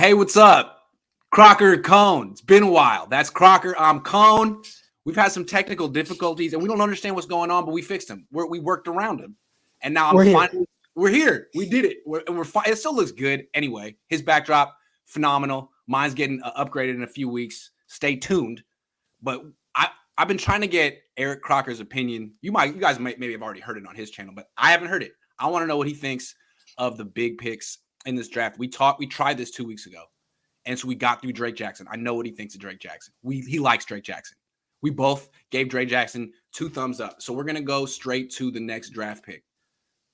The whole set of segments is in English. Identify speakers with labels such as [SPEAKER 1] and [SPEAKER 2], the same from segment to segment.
[SPEAKER 1] Hey, what's up? Crocker, Cohn. It's been a while. That's Crocker. I'm Cohn. We've had some technical difficulties, and we don't understand what's going on, but we fixed them. We worked around them, and now we're here. We did it. We're fine. It still looks good. Anyway, his backdrop, phenomenal. Mine's getting upgraded in a few weeks. Stay tuned. But I've been trying to get Eric Crocker's opinion. You guys maybe have already heard it on his channel, but I haven't heard it. I want to know what he thinks of the big picks in this draft. We tried this 2 weeks ago, and so we got through Drake Jackson. I know what he thinks of Drake Jackson. He likes Drake Jackson. We both gave Drake Jackson 2 thumbs up. So we're gonna go straight to the next draft pick.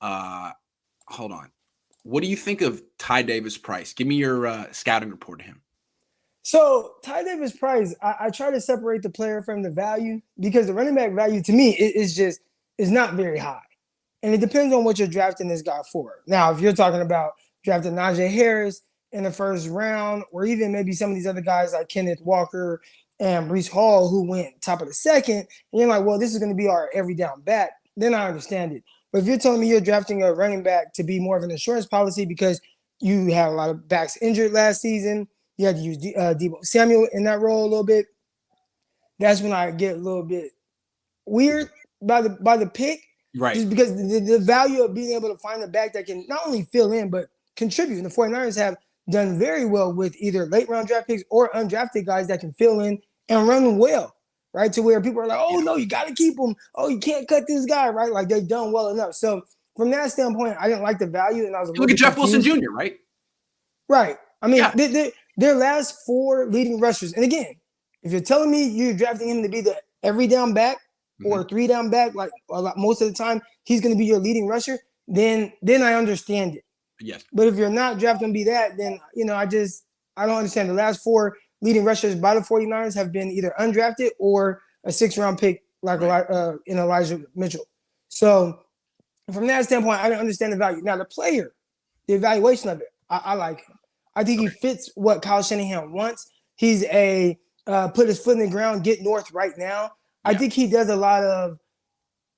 [SPEAKER 1] Hold on. What do you think of Ty Davis Price? Give me your scouting report to him.
[SPEAKER 2] So Ty Davis Price, I try to separate the player from the value because the running back value to me is not very high. And it depends on what you're drafting this guy for. Now, if you're talking about drafting Najee Harris in the first round, or even maybe some of these other guys like Kenneth Walker and Breece Hall who went top of the second, and you're like, well, this is going to be our every down back, then I understand it. But if you're telling me you're drafting a running back to be more of an insurance policy because you had a lot of backs injured last season, you had to use Deebo Samuel in that role a little bit, that's when I get a little bit weird by the pick.
[SPEAKER 1] Right.
[SPEAKER 2] Just because the value of being able to find a back that can not only fill in, but contribute. And the 49ers have done very well with either late round draft picks or undrafted guys that can fill in and run well, right? To where people are like, oh, no, you got to keep him. Oh, you can't cut this guy, right? Like they've done well enough. So from that standpoint, I didn't like the value. And I was a little
[SPEAKER 1] Look at Jeff
[SPEAKER 2] confused.
[SPEAKER 1] Wilson Jr., right?
[SPEAKER 2] Right. I mean, their last 4 leading rushers. And again, if you're telling me you're drafting him to be the every down back, or 3 down back, like most of the time, he's going to be your leading rusher, then I understand it.
[SPEAKER 1] Yes.
[SPEAKER 2] But if you're not drafting to be that, then, I don't understand. The last 4 leading rushers by the 49ers have been either undrafted or a 6th-round pick like in Elijah Mitchell. So from that standpoint, I don't understand the value. Now, the player, the evaluation of it, I like him. I think he fits what Kyle Shanahan wants. He's a put his foot in the ground, get north right now. I think he does a lot of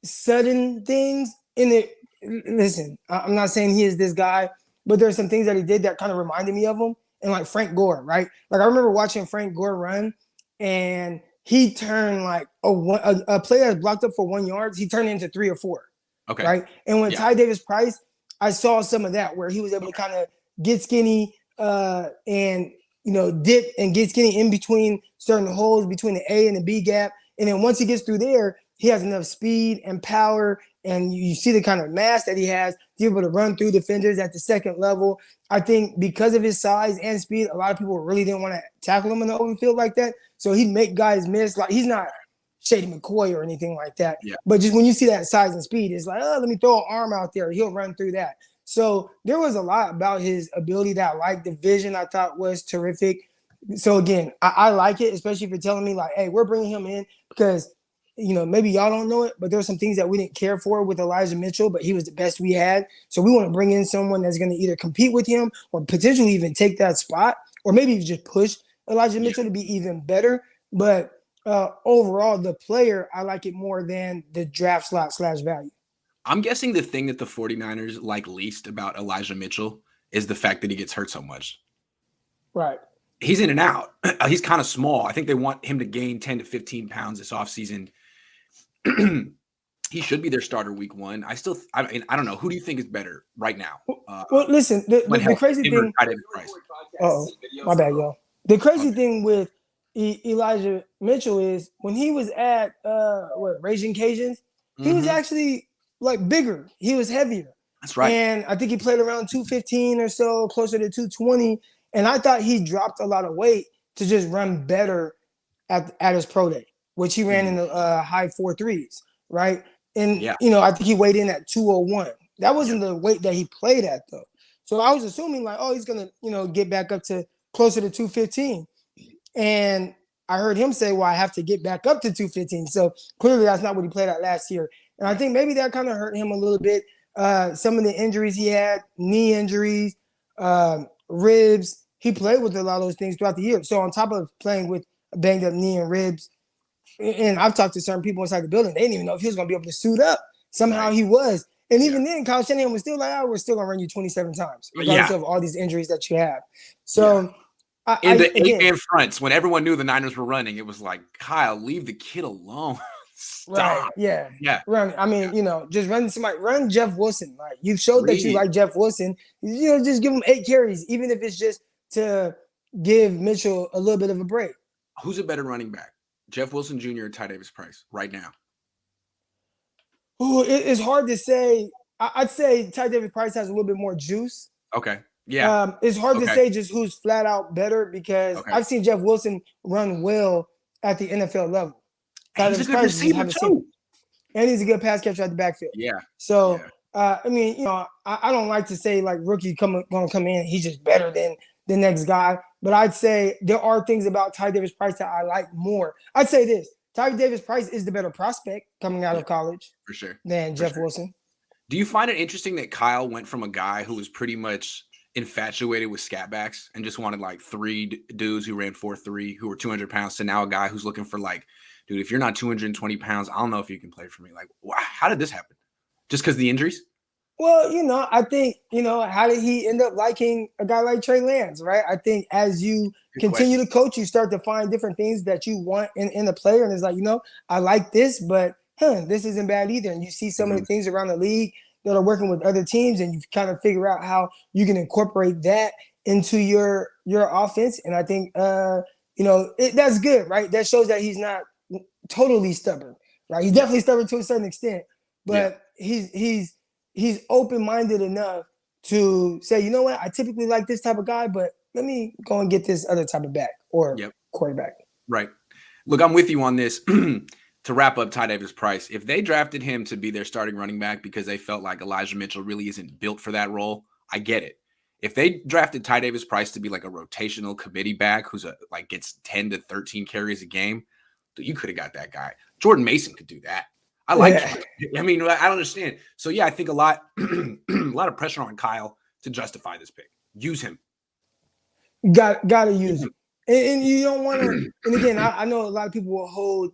[SPEAKER 2] sudden things in it. Listen, I'm not saying he is this guy, but there's some things that he did that kind of reminded me of him. And like Frank Gore, right? Like I remember watching Frank Gore run, and he turned like a player that's blocked up for 1 yard, he turned into 3 or 4.
[SPEAKER 1] Okay.
[SPEAKER 2] Right. And when Ty Davis Price, I saw some of that where he was able to kind of get skinny and dip and get skinny in between certain holes between the A and the B gap. And then once he gets through there, he has enough speed and power, and you see the kind of mass that he has to be able to run through defenders at the second level. I think because of his size and speed, a lot of people really didn't want to tackle him in the open field like that. So he'd make guys miss. Like he's not Shady McCoy or anything like that. Yeah. But just when you see that size and speed, it's like, oh, let me throw an arm out there. He'll run through that. So there was a lot about his ability that I liked. The vision I thought was terrific. So again, I like it, especially if you're telling me like, hey, we're bringing him in because, maybe y'all don't know it, but there's some things that we didn't care for with Elijah Mitchell, but he was the best we had. So we want to bring in someone that's going to either compete with him or potentially even take that spot, or maybe just push Elijah Mitchell to be even better. But overall, the player, I like it more than the draft slot / value.
[SPEAKER 1] I'm guessing the thing that the 49ers like least about Elijah Mitchell is the fact that he gets hurt so much.
[SPEAKER 2] Right.
[SPEAKER 1] He's in and out. He's kind of small. I think they want him to gain 10 to 15 pounds this offseason. He should be their starter week 1. I don't know. Who do you think is better right now?
[SPEAKER 2] Well, listen, the crazy thing. Oh, my bad, y'all. The crazy thing with Elijah Mitchell is when he was at Raging Cajuns, he was actually like bigger. He was heavier.
[SPEAKER 1] That's right.
[SPEAKER 2] And I think he played around 215 or so, closer to 220. And I thought he dropped a lot of weight to just run better at his pro day, which he ran in the high 4.3s, right? And, I think he weighed in at 201. That wasn't the weight that he played at, though. So I was assuming, like, oh, he's going to, get back up to closer to 215. And I heard him say, well, I have to get back up to 215. So clearly that's not what he played at last year. And I think maybe that kind of hurt him a little bit. Some of the injuries he had, knee injuries, ribs, he played with a lot of those things throughout the year. So on top of playing with a banged up knee and ribs, and I've talked to certain people inside the building, they didn't even know if he was going to be able to suit up. Somehow he was. And even then, Kyle Shanahan was still like, oh, we're still going to run you 27 times, regardless of all these injuries that you have. So
[SPEAKER 1] In the 8-man fronts, when everyone knew the Niners were running, it was like, Kyle, leave the kid alone. Stop.
[SPEAKER 2] Right. Yeah. Run. I mean, just run Jeff Wilson. Like, you've showed that you like Jeff Wilson. Just give him 8 carries, even if it's just to give Mitchell a little bit of a break.
[SPEAKER 1] Who's a better running back, Jeff Wilson Jr. or Ty Davis Price right now?
[SPEAKER 2] Oh, it's hard to say. I'd say Ty Davis Price has a little bit more juice.
[SPEAKER 1] Okay. Yeah.
[SPEAKER 2] It's hard to say just who's flat out better because I've seen Jeff Wilson run well at the NFL level.
[SPEAKER 1] He's a good receiver too.
[SPEAKER 2] And he's a good pass catcher at the backfield.
[SPEAKER 1] Yeah.
[SPEAKER 2] So, I mean, I don't like to say like rookie going to come in, he's just better than the next guy. But I'd say there are things about Ty Davis Price that I like more. I'd say this. Ty Davis Price is the better prospect coming out of college
[SPEAKER 1] for sure
[SPEAKER 2] than Jeff Wilson.
[SPEAKER 1] Do you find it interesting that Kyle went from a guy who was pretty much infatuated with scatbacks and just wanted like 3 dudes who ran 4.3 who were 200 pounds to now a guy who's looking for like, dude, if you're not 220 pounds, I don't know if you can play for me. Like, how did this happen? Just because the injuries?
[SPEAKER 2] Well, I think, how did he end up liking a guy like Trey Lance, right? I think as you continue to coach, you start to find different things that you want in a player. And it's like, I like this, but this isn't bad either. And you see so many things around the league that are working with other teams, and you kind of figure out how you can incorporate that into your offense. And I think, that's good, right? That shows that he's not totally stubborn, right? He's definitely stubborn to a certain extent, but he's open-minded enough to say, you know what, I typically like this type of guy, but let me go and get this other type of back or quarterback.
[SPEAKER 1] Right. Look, I'm with you on this. To wrap up Ty Davis Price, if they drafted him to be their starting running back because they felt like Elijah Mitchell really isn't built for that role, I get it. If they drafted Ty Davis Price to be like a rotational committee back who's gets 10 to 13 carries a game, you could have got that guy. Jordan Mason could do that. I like it. I mean, I don't understand. So I think a lot of pressure on Kyle to justify this pick. Use him.
[SPEAKER 2] Gotta use him. And you don't want to, and again, I know a lot of people will hold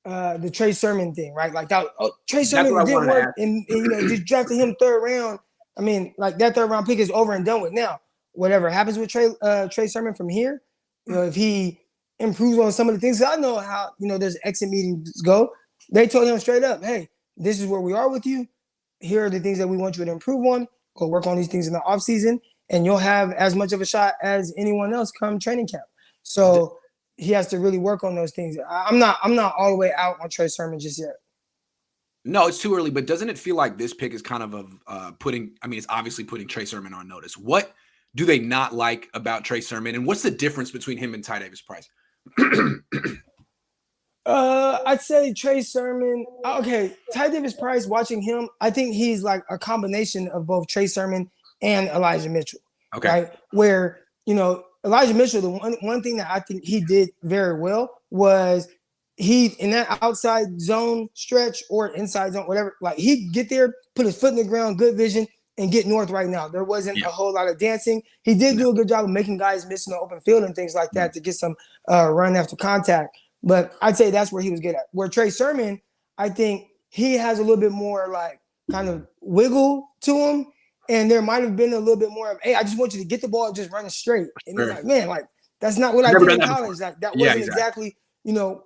[SPEAKER 2] the Trey Sermon thing, right? Like that, Trey Sermon didn't work, and just drafting him 3rd round. I mean, like that 3rd round pick is over and done with now. Whatever happens with Trey Sermon from here, if he improves on some of the things, I know how those exit meetings go. They told him straight up, hey, this is where we are with you. Here are the things that we want you to improve on. Go work on these things in the offseason, and you'll have as much of a shot as anyone else come training camp. So he has to really work on those things. I'm not all the way out on Trey Sermon just yet.
[SPEAKER 1] No, it's too early, but doesn't it feel like this pick is kind of it's obviously putting Trey Sermon on notice. What do they not like about Trey Sermon, and what's the difference between him and Ty Davis Price?
[SPEAKER 2] I'd say Trey Sermon. Okay, Ty Davis Price, watching him, I think he's like a combination of both Trey Sermon and Elijah Mitchell. Okay. Right? Where, Elijah Mitchell, the one thing that I think he did very well was he, in that outside zone stretch or inside zone, whatever, like he'd get there, put his foot in the ground, good vision, and get north right now. There wasn't a whole lot of dancing. He did do a good job of making guys miss in the open field and things like that to get some run after contact. But I'd say that's where he was good at. Where Trey Sermon, I think he has a little bit more like kind of wiggle to him. And there might have been a little bit more of, hey, I just want you to get the ball and just run it straight. And he's like, man, like that's not what I did in college. Like that wasn't exactly,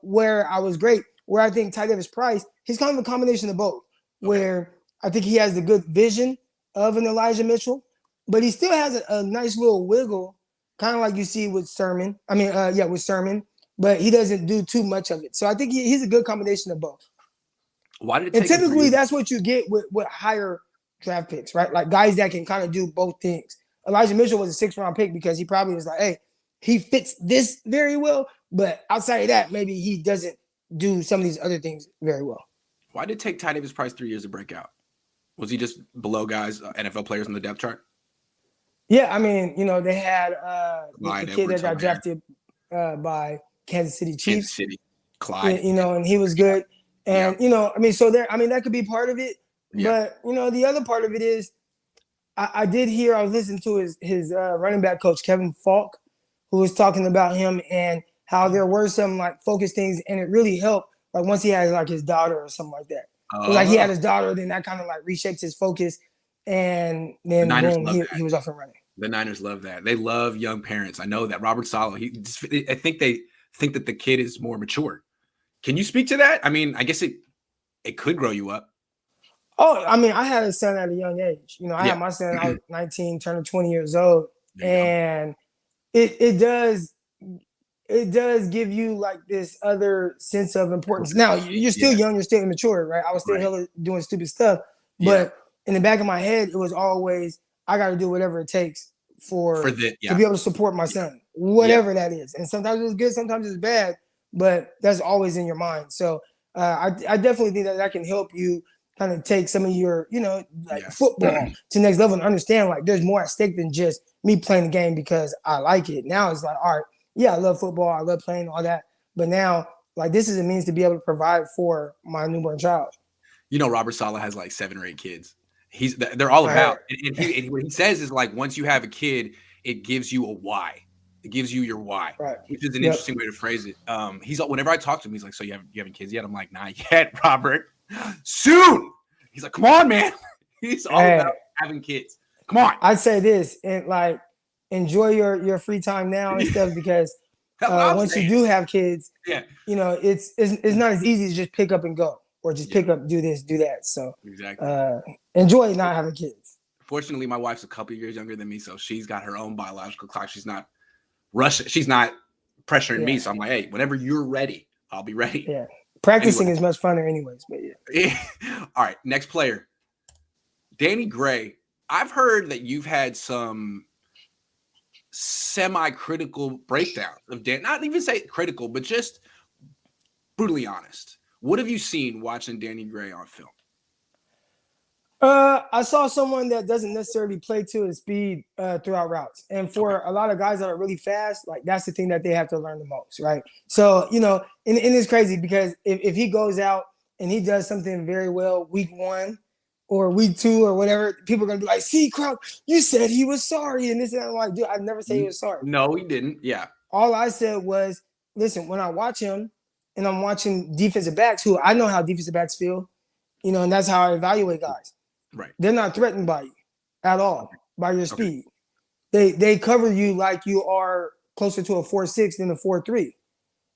[SPEAKER 2] where I was great. Where I think Ty Davis Price, he's kind of a combination of both. Where I think he has the good vision of an Elijah Mitchell, but he still has a nice little wiggle, kind of like you see with Sermon. With Sermon, but he doesn't do too much of it. So I think he's a good combination of both.
[SPEAKER 1] Why did it
[SPEAKER 2] and typically that's what you get with higher draft picks, right? Like guys that can kind of do both things. Elijah Mitchell was a 6th round pick because he probably was like, hey, he fits this very well, but outside of that, maybe he doesn't do some of these other things very well.
[SPEAKER 1] Why did it take Ty Davis Price 3 years to break out? Was he just below guys, NFL players on the depth chart?
[SPEAKER 2] Yeah, I mean, they had the kid that got drafted by Kansas City Chiefs.
[SPEAKER 1] Kansas City, Clyde.
[SPEAKER 2] And he was good. And, so that could be part of it. Yeah. But, the other part of it is I did hear, I was listening to his running back coach, Kevin Falk, who was talking about him and how there were some like focus things. And it really helped. Like once he had like his daughter or something like that. Like he had his daughter, then that kind of like reshaped his focus. And then boom, he was off and running.
[SPEAKER 1] The Niners love that. They love young parents. I know that. Robert Saleh, I think they think that the kid is more mature. Can you speak to that? I mean, I guess it could grow you up.
[SPEAKER 2] Oh, I mean, I had a son at a young age. I had my son, I was 19, turning 20 years old. And it does give you like this other sense of importance. Now, you're still young, you're still immature, right? I was still hella doing stupid stuff. But in the back of my head, it was always, I got to do whatever it takes to be able to support my son, whatever that is. And sometimes it's good, sometimes it's bad, but that's always in your mind. So I definitely think that can help you kind of take some of your, football to the next level and understand like there's more at stake than just me playing the game because I like it. Now it's like, all right, I love football, I love playing all that, but now like this is a means to be able to provide for my newborn child.
[SPEAKER 1] Robert Saleh has like 7 or 8 kids. They're all about, and what he says is like once you have a kid, it gives you a why. It gives you your why, which is an interesting way to phrase it. Whenever I talk to him, he's like, "So you haven't kids yet?" I'm like, "Not yet, Robert. Soon." He's like, "Come on, man." He's all about having kids. Come on.
[SPEAKER 2] I'd say this and like enjoy your free time now and stuff because once you do have kids, it's not as easy to just pick up and go or just pick up, do this, do that. So enjoy not having kids.
[SPEAKER 1] Fortunately, my wife's a couple years younger than me, so she's got her own biological clock. She's not rushing. She's not pressuring me. So I'm like, hey, whenever you're ready, I'll be ready.
[SPEAKER 2] Yeah. Practicing is much funner anyways, but
[SPEAKER 1] All right, next player. Danny Gray. I've heard that you've had some semi-critical breakdown of Dan. Not even say critical, but just brutally honest. What have you seen watching Danny Gray on film?
[SPEAKER 2] I saw someone that doesn't necessarily play to his speed throughout routes. And for a lot of guys that are really fast, like that's the thing that they have to learn the most, right? So, and it's crazy because if he goes out and he does something very well week 1 or week 2 or whatever, people are going to be like, see, Croc, you said he was sorry. And this and I'm like, dude, I never said he was sorry.
[SPEAKER 1] No, he didn't. Yeah.
[SPEAKER 2] All I said was, listen, when I watch him and I'm watching defensive backs who I know how defensive backs feel, and that's how I evaluate guys.
[SPEAKER 1] Right.
[SPEAKER 2] They're not threatened by you at all, by your speed. They cover you like you are closer to a 4.6 than a 4.3.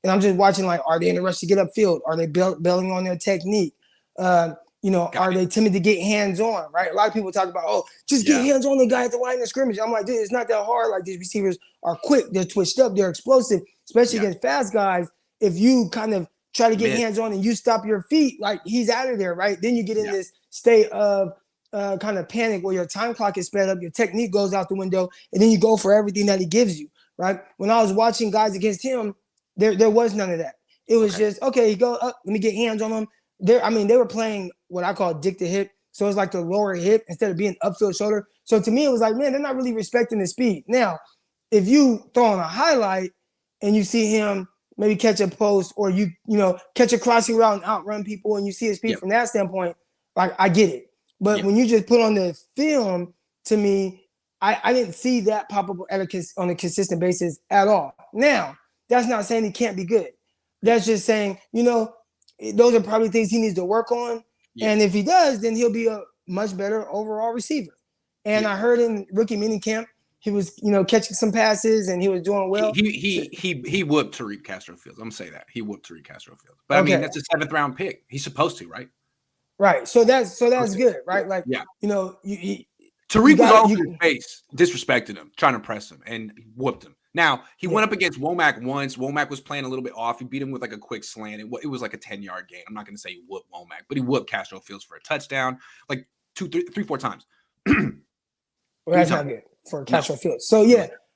[SPEAKER 2] And I'm just watching like, are they in a rush to get upfield? Are they bailing on their technique? Are they timid to get hands on? Right. A lot of people talk about, just get hands on the guy at the line of scrimmage. I'm like, dude, it's not that hard. Like these receivers are quick, they're twitched up, they're explosive, especially against fast guys. If you kind of try to get hands on and you stop your feet, like he's out of there, right? Then you get in this state of kind of panic where your time clock is sped up, your technique goes out the window, and then you go for everything that he gives you, right? When I was watching guys against him, there was none of that. It was just, he go up, let me get hands on him. They were playing what I call dick to hip. So it's like the lower hip instead of being upfield shoulder. So to me, it was like, man, they're not really respecting the speed. Now, if you throw on a highlight and you see him maybe catch a post or you catch a crossing route and outrun people and you see his speed from that standpoint, like I get it. But when you just put on the film, to me, I didn't see that pop up on a consistent basis at all. Now, that's not saying he can't be good. That's just saying, those are probably things he needs to work on. Yeah. And if he does, then he'll be a much better overall receiver. And I heard in rookie minicamp, he was, catching some passes and he was doing well.
[SPEAKER 1] He whooped Tariq Castro-Fields. I'm gonna say that he whooped Tariq Castro-Fields. But I mean, that's a 7th round pick. He's supposed to, right?
[SPEAKER 2] Right. So that's good, right? Like,
[SPEAKER 1] Tariq was all over his face, disrespected him, trying to press him, and whooped him. Now, he went up against Womack once. Womack was playing a little bit off. He beat him with like a quick slant. It was like a 10-yard gain. I'm not going to say he whooped Womack, but he whooped Castro-Fields for a touchdown like 3, 4 times.
[SPEAKER 2] Well, that's not good for Castro-Fields. So,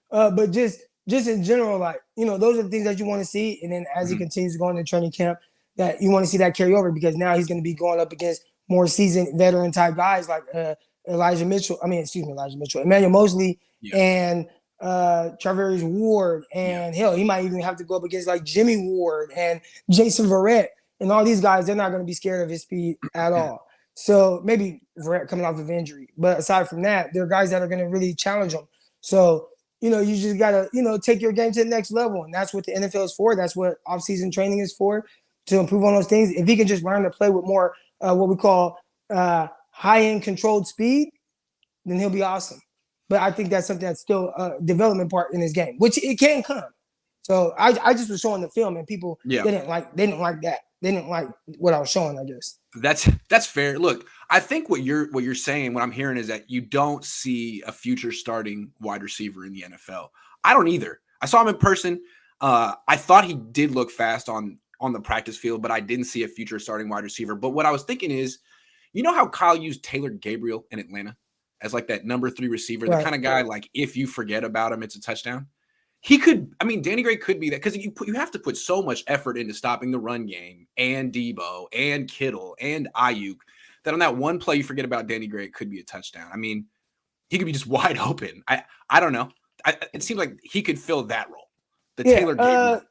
[SPEAKER 2] but just in general, like, those are the things that you want to see. And then as he continues to go into training camp, that you want to see that carry over because now he's going to be going up against more seasoned veteran type guys like Emmanuel Mosley and Travis Ward, and hell, he might even have to go up against like Jimmy Ward and Jason Verrett and all these guys. They're not going to be scared of his speed at all. So maybe Verrett coming off of injury, but aside from that, there are guys that are going to really challenge him. So you just got to take your game to the next level, and that's what the NFL is for. That's what off-season training is for, to improve on those things. If he can just learn to play with more what we call high-end controlled speed, then he'll be awesome. but I think that's something that's still a development part in his game, which it can come. So I just was showing the film, and people didn't like that. They didn't like what I was showing, I guess.
[SPEAKER 1] That's fair. Look, I think what you're saying, what I'm hearing is that you don't see a future starting wide receiver in the NFL. I don't either. I saw him in person. I thought he did look fast on the practice field, but I didn't see a future starting wide receiver. But what I was thinking is, you know how Kyle used Taylor Gabriel in Atlanta as like that number 3 receiver, the kind of guy, like if you forget about him, it's a touchdown. He could, I mean, Danny Gray could be that because you have to put so much effort into stopping the run game and Debo and Kittle and Ayuk that on that one play you forget about Danny Gray, it could be a touchdown. I mean, he could be just wide open. I don't know. It seems like he could fill that role. Taylor Gabriel.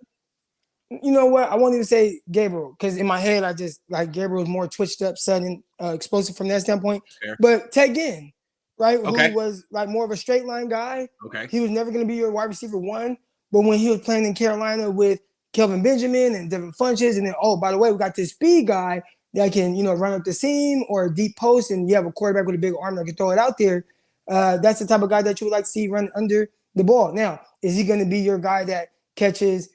[SPEAKER 2] You know what? I won't even say Gabriel because in my head I just like Gabriel's more twitched up, sudden, explosive from that standpoint.
[SPEAKER 1] Fair.
[SPEAKER 2] But Ted Ginn, right? Who was like more of a straight line guy.
[SPEAKER 1] Okay.
[SPEAKER 2] He was never going to be your wide receiver 1. But when he was playing in Carolina with Kelvin Benjamin and Devin Funches, and then, oh, by the way, we got this speed guy that can, run up the seam or a deep post, and you have a quarterback with a big arm that can throw it out there. That's the type of guy that you would like to see run under the ball. Now, is he going to be your guy that catches,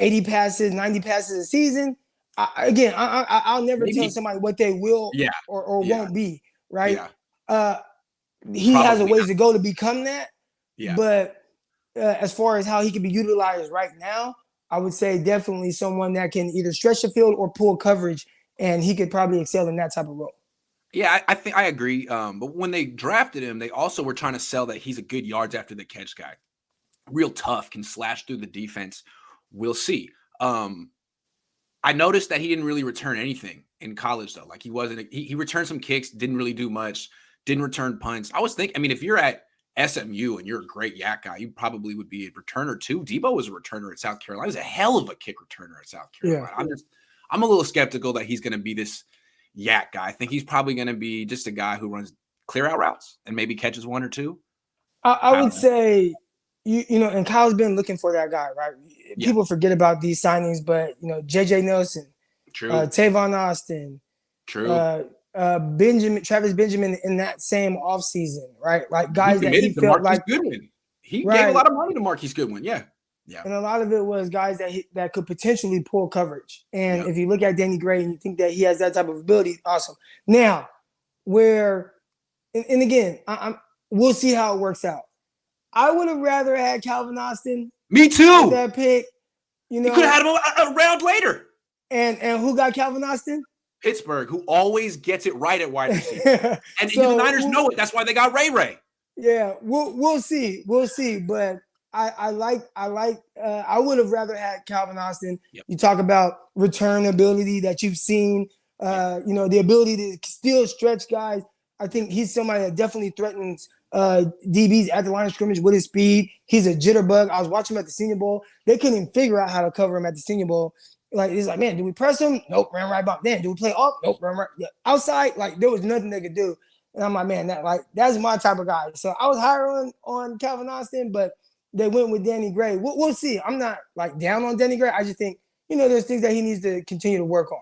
[SPEAKER 2] 80 passes, 90 passes a season? I'll never tell somebody what they will or won't be, right?
[SPEAKER 1] Yeah.
[SPEAKER 2] He has a ways to go to become that.
[SPEAKER 1] Yeah.
[SPEAKER 2] But as far as how he can be utilized right now, I would say definitely someone that can either stretch the field or pull coverage, and he could probably excel in that type of role.
[SPEAKER 1] Yeah, I think I agree. But when they drafted him, they also were trying to sell that he's a good yards after the catch guy. Real tough, can slash through the defense. We'll see. I noticed that he didn't really return anything in college, though. Like he returned some kicks, didn't really do much, didn't return punts. I was thinking, I mean, if you're at SMU and you're a great yak guy, you probably would be a returner too. Debo was a returner at South Carolina. He was a hell of a kick returner at South Carolina.
[SPEAKER 2] Yeah.
[SPEAKER 1] I'm a little skeptical that he's going to be this yak guy. I think he's probably going to be just a guy who runs clear out routes and maybe catches 1 or 2.
[SPEAKER 2] I would say, and Kyle's been looking for that guy, right? Yeah. People forget about these signings, but JJ Nelson,
[SPEAKER 1] true,
[SPEAKER 2] Tavon Austin,
[SPEAKER 1] true,
[SPEAKER 2] Travis Benjamin in that same offseason, right? Like guys that he felt
[SPEAKER 1] Marquise
[SPEAKER 2] like
[SPEAKER 1] Goodwin. He gave a lot of money to Marquise Goodwin. Yeah.
[SPEAKER 2] And a lot of it was guys that could potentially pull coverage. And if you look at Danny Gray and you think that he has that type of ability, awesome. Now, and again, we'll see how it works out. I would have rather had Calvin Austin.
[SPEAKER 1] Me too.
[SPEAKER 2] That pick,
[SPEAKER 1] you could have had him a round later.
[SPEAKER 2] And who got Calvin Austin?
[SPEAKER 1] Pittsburgh, who always gets it right at wide receiver. And the Niners know it. That's why they got Ray.
[SPEAKER 2] Yeah, we'll see. We'll see. But I would have rather had Calvin Austin. Yep. You talk about return ability that you've seen, the ability to still stretch guys. I think he's somebody that definitely threatens DBs at the line of scrimmage with his speed. He's a jitterbug. I was watching him at the Senior Bowl. They couldn't even figure out how to cover him at the Senior Bowl. Like, it's like, man, do we press him? Nope, ran right back. Then do we play off? Nope, ran right. Yeah. Outside, like, there was nothing they could do. And I'm like, man, that's my type of guy. So I was higher on Calvin Austin, but they went with Danny Gray. We'll see. I'm not like down on Danny Gray. I just think, there's things that he needs to continue to work on.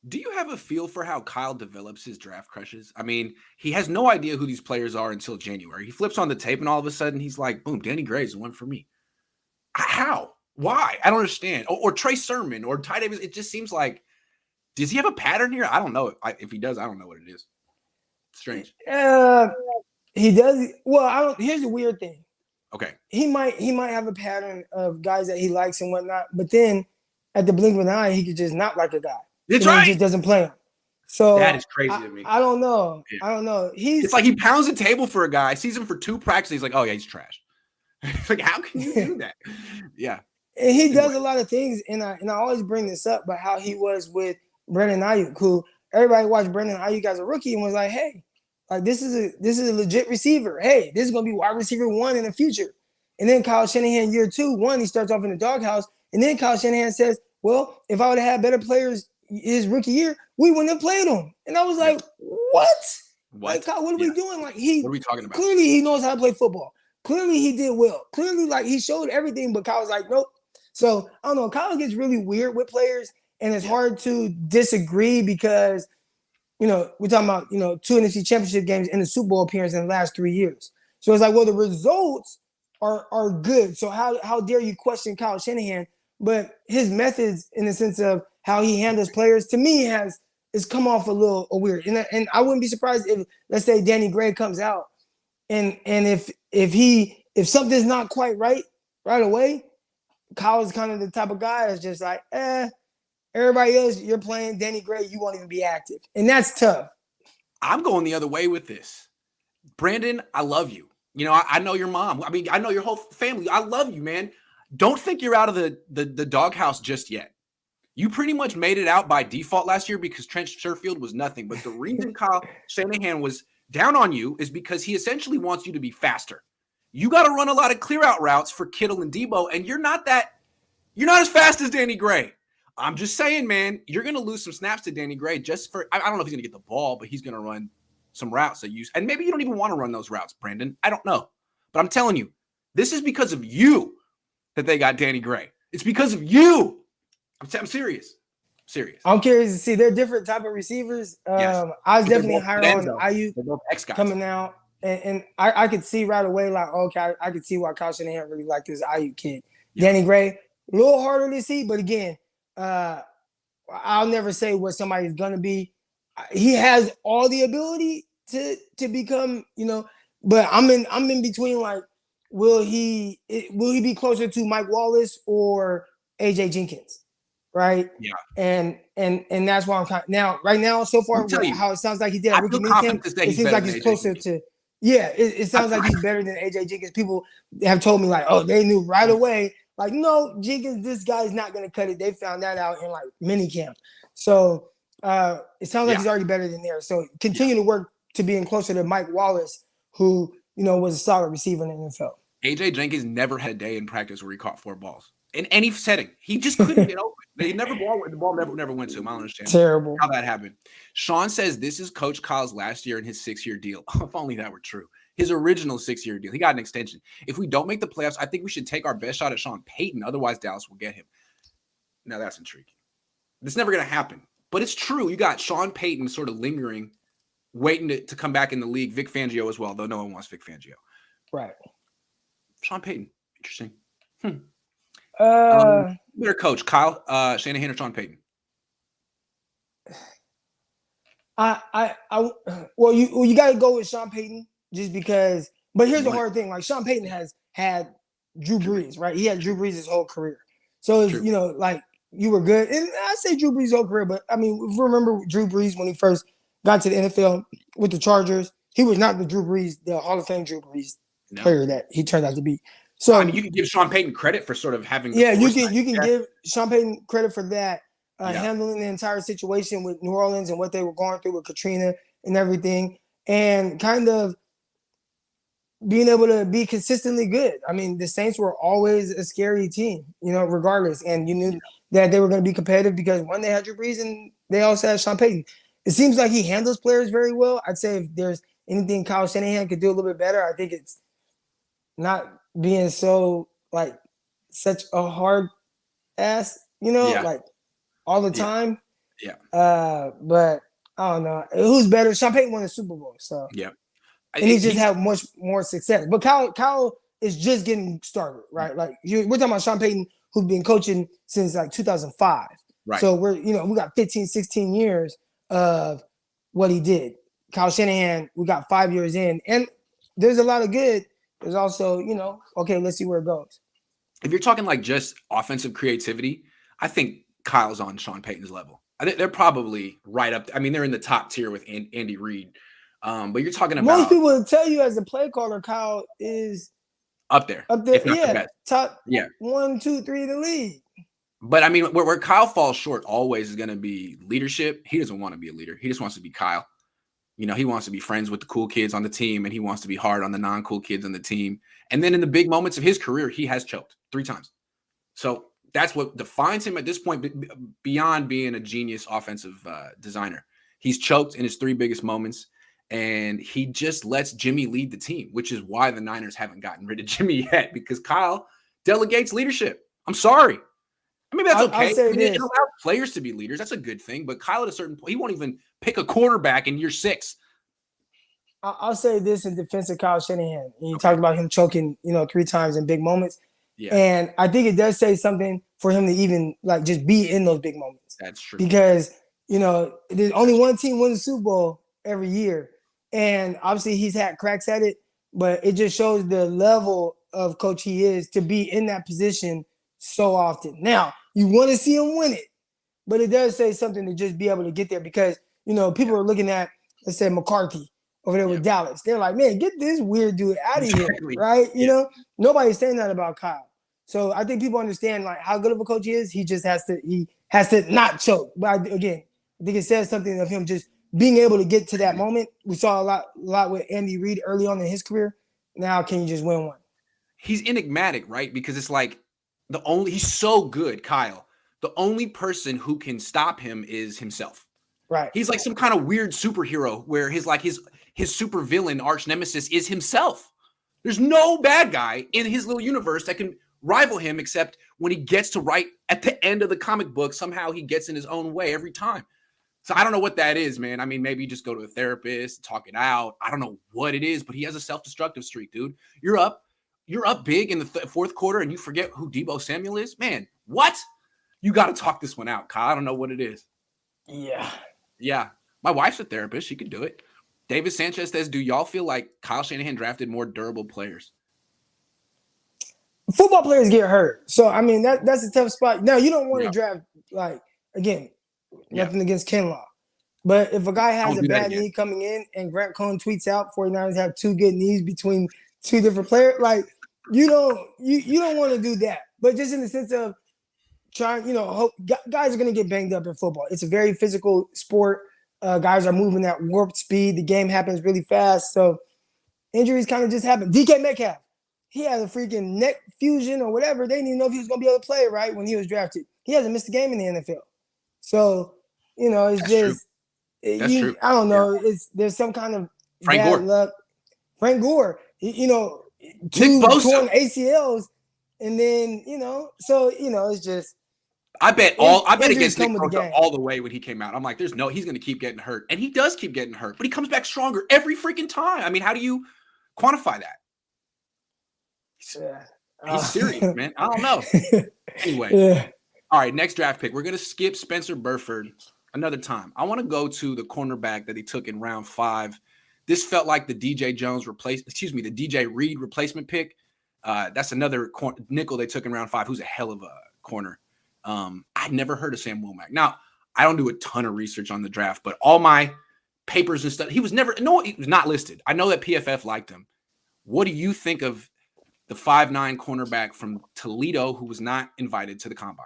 [SPEAKER 1] Do you have a feel for how Kyle develops his draft crushes? I mean, he has no idea who these players are until January. He flips on the tape and all of a sudden he's like, boom, Danny Gray is the one for me. How? Why? I don't understand. Or Trey Sermon or Ty Davis. It just seems like, does he have a pattern here? I don't know. If he does, I don't know what it is. Strange.
[SPEAKER 2] He does. Well, here's the weird thing.
[SPEAKER 1] Okay.
[SPEAKER 2] He might have a pattern of guys that he likes and whatnot, but then at the blink of an eye, he could just not like a guy.
[SPEAKER 1] That's right.
[SPEAKER 2] He just doesn't play him. So
[SPEAKER 1] that is crazy to me.
[SPEAKER 2] I don't know. Yeah. I don't know.
[SPEAKER 1] It's like he pounds the table for a guy, sees him for 2 practices. He's like, oh yeah, he's trash. Like, how can you do that? Yeah.
[SPEAKER 2] And he does a lot of things, and I always bring this up, but how he was with Brandon Ayuk, who everybody watched Brandon Ayuk as a rookie and was like, hey, like this is a legit receiver. Hey, this is gonna be wide receiver 1 in the future. And then Kyle Shanahan, year 2, he starts off in the doghouse, and then Kyle Shanahan says, well, if I would have had better players his rookie year, we wouldn't have played him. And I was like, what? Like, Kyle, what are we doing? Like,
[SPEAKER 1] what are we talking about?
[SPEAKER 2] Clearly he knows how to play football. Clearly he did well. Clearly, like, he showed everything, but Kyle was like, nope. So I don't know. Kyle gets really weird with players, and it's hard to disagree because, we're talking about, 2 NFC championship games and the Super Bowl appearance in the last 3 years. So it's like, well, the results are good. So how dare you question Kyle Shanahan? But his methods, in the sense of how he handles players, to me has come off a little weird. And I wouldn't be surprised if, let's say, Danny Gray comes out and if something's not quite right away, Kyle's kind of the type of guy that's just like, everybody else, you're playing Danny Gray, you won't even be active. And that's tough.
[SPEAKER 1] I'm going the other way with this. Brandon, I love you. You know, I know your mom. I mean, I know your whole family. I love you, man. Don't think you're out of the doghouse just yet. You pretty much made it out by default last year because Trent Sherfield was nothing. But the reason Kyle Shanahan was down on you is because he essentially wants you to be faster. You got to run a lot of clear out routes for Kittle and Debo, and you're not as fast as Danny Gray. I'm just saying, man, you're going to lose some snaps to Danny Gray just for, I don't know if he's going to get the ball, but he's going to run some routes that and maybe you don't even want to run those routes, Brandon. I don't know. But I'm telling you, this is because of you that they got Danny Gray. It's because of you. I'm serious.
[SPEAKER 2] I'm curious to see. They're different type of receivers.
[SPEAKER 1] Yes.
[SPEAKER 2] I was definitely higher on Ayuk
[SPEAKER 1] X-guys.
[SPEAKER 2] coming out. And I could see right away, like, okay, I could see why Kyle Shanahan really liked this Ayuk kid. Yeah. Danny Gray, a little harder to see, but again, I'll never say what somebody's gonna be. He has all the ability to become, but I'm in between, like, will he be closer to Mike Wallace or AJ Jenkins? Right.
[SPEAKER 1] Yeah.
[SPEAKER 2] And that's why I'm now, right now, so far, how it sounds like he did. It seems like he's closer to. Yeah, it sounds like he's better than AJ Jenkins. People have told me, like, oh, they knew right away. Like, no, Jenkins, this guy's not going to cut it. They found that out in, like, mini camp. So it sounds like he's already better than there. So continue to work to being closer to Mike Wallace, who, was a solid receiver in the NFL.
[SPEAKER 1] AJ Jenkins never had a day in practice where he caught 4 balls in any setting. He just couldn't get open. The ball never went to him. I don't understand
[SPEAKER 2] terrible
[SPEAKER 1] how that happened. Sean says this is Coach Kyle's last year in his 6-year deal. If only that were true. His original 6-year deal. He got an extension. If we don't make the playoffs, I think we should take our best shot at Sean Payton. Otherwise, Dallas will get him. Now that's intriguing. It's never going to happen. But it's true. You got Sean Payton sort of lingering, waiting to come back in the league. Vic Fangio as well, though no one wants Vic Fangio.
[SPEAKER 2] Right.
[SPEAKER 1] Sean Payton. Interesting. Better coach, Kyle Shanahan or Sean Payton?
[SPEAKER 2] Well, you got to go with Sean Payton just because. But here's the hard thing: like, Sean Payton has had Drew Brees, right? He had Drew Brees his whole career, so it's, like, you were good. And I say Drew Brees' whole career, but I mean, if you remember Drew Brees when he first got to the NFL with the Chargers, he was not the Drew Brees, the Hall of Fame Drew Brees player that he turned out to be. So
[SPEAKER 1] I mean, you can give Sean Payton credit for sort of having.
[SPEAKER 2] You can give Sean Payton credit for that, handling the entire situation with New Orleans and what they were going through with Katrina and everything, and kind of being able to be consistently good. I mean, the Saints were always a scary team, regardless, and you knew that they were going to be competitive because, one, they had Drew Brees and they also had Sean Payton. It seems like he handles players very well. I'd say if there's anything Kyle Shanahan could do a little bit better, I think it's not being so, like, such a hard ass, like, all the time.
[SPEAKER 1] Yeah.
[SPEAKER 2] But I don't know who's better. Sean Payton won the Super Bowl, so and he's just had much more success. But Kyle is just getting started, right? Like, we're talking about Sean Payton, who's been coaching since, like, 2005.
[SPEAKER 1] Right.
[SPEAKER 2] So we got 15, 16 years of what he did. Kyle Shanahan, we got 5 years in, and there's a lot of good. There's also, okay, let's see where it goes.
[SPEAKER 1] If you're talking, like, just offensive creativity, I think Kyle's on Sean Payton's level. I think they're probably right up. I mean, they're in the top tier with Andy Reid. But you're talking about.
[SPEAKER 2] Most people will tell you as a play caller, Kyle is
[SPEAKER 1] up there.
[SPEAKER 2] If not the best. Top 1, 2, 3 in the league.
[SPEAKER 1] But I mean, where Kyle falls short always is going to be leadership. He doesn't want to be a leader. He just wants to be Kyle. He wants to be friends with the cool kids on the team, and he wants to be hard on the non-cool kids on the team. And then in the big moments of his career, he has choked 3 times. So that's what defines him at this point, beyond being a genius offensive designer. He's choked in his 3 biggest moments, and he just lets Jimmy lead the team, which is why the Niners haven't gotten rid of Jimmy yet, because Kyle delegates leadership. I'm sorry. I mean, that's okay. It allows players to be leaders. That's a good thing. But Kyle, at a certain point, he won't even pick a quarterback in year 6.
[SPEAKER 2] I'll say this in defense of Kyle Shanahan. You talked about him choking, 3 times in big moments. Yeah. And I think it does say something for him to even like just be in those big moments.
[SPEAKER 1] That's true.
[SPEAKER 2] Because, there's only one team wins the Super Bowl every year. And obviously he's had cracks at it, but it just shows the level of coach he is to be in that position so often. Now, you want to see him win it, but it does say something to just be able to get there because, people are looking at, let's say, McCarthy over there with Dallas. They're like, man, get this weird dude out of here, right? Nobody's saying that about Kyle. So I think people understand like how good of a coach he is. He just has to not choke. But again, I think it says something of him just being able to get to that moment. We saw a lot with Andy Reid early on in his career. Now can you just win one?
[SPEAKER 1] He's enigmatic, right? Because it's like he's so good, Kyle. The only person who can stop him is himself.
[SPEAKER 2] Right.
[SPEAKER 1] He's like some kind of weird superhero where his super villain arch nemesis is himself. There's no bad guy in his little universe that can rival him, except when he gets to right at the end of the comic book, somehow he gets in his own way every time. So I don't know what that is, man. I mean, maybe just go to a therapist, talk it out. I don't know what it is, but he has a self-destructive streak, dude. You're up big in the fourth quarter and you forget who Deebo Samuel is? Man, what? You got to talk this one out, Kyle. I don't know what it is. Yeah. My wife's a therapist. She could do it. David Sanchez says, do y'all feel like Kyle Shanahan drafted more durable players?
[SPEAKER 2] Football players get hurt. So, I mean, that's a tough spot. Now, you don't want to draft, like, again, nothing against Kinlaw. But if a guy has a bad knee coming in and Grant Cohn tweets out 49ers have 2 good knees between 2 different players, like, you don't want to do that. But just in the sense of trying, hope guys are going to get banged up in football. It's a very physical sport. Guys are moving at warp speed. The game happens really fast. So injuries kind of just happen. DK Metcalf, he had a freaking neck fusion or whatever. They didn't even know if he was going to be able to play right when he was drafted. He hasn't missed a game in the NFL. So, it's just true. I don't know. Yeah. There's some kind of bad luck. Frank Gore, 2 torn ACLs, and then so it's just.
[SPEAKER 1] I bet against Nick Bosa all the way when he came out. I'm like, he's going to keep getting hurt, and he does keep getting hurt, but he comes back stronger every freaking time. I mean, how do you quantify that? He's serious, man. I don't know. Anyway, all right, next draft pick. We're going to skip Spencer Burford another time. I want to go to the cornerback that he took in round 5. This felt like the DJ Reed replacement pick. That's another nickel they took in round 5, who's a hell of a corner. I'd never heard of Sam Womack. Now, I don't do a ton of research on the draft, but all my papers and stuff, he was not listed. I know that PFF liked him. What do you think of the 5'9" cornerback from Toledo who was not invited to the combine?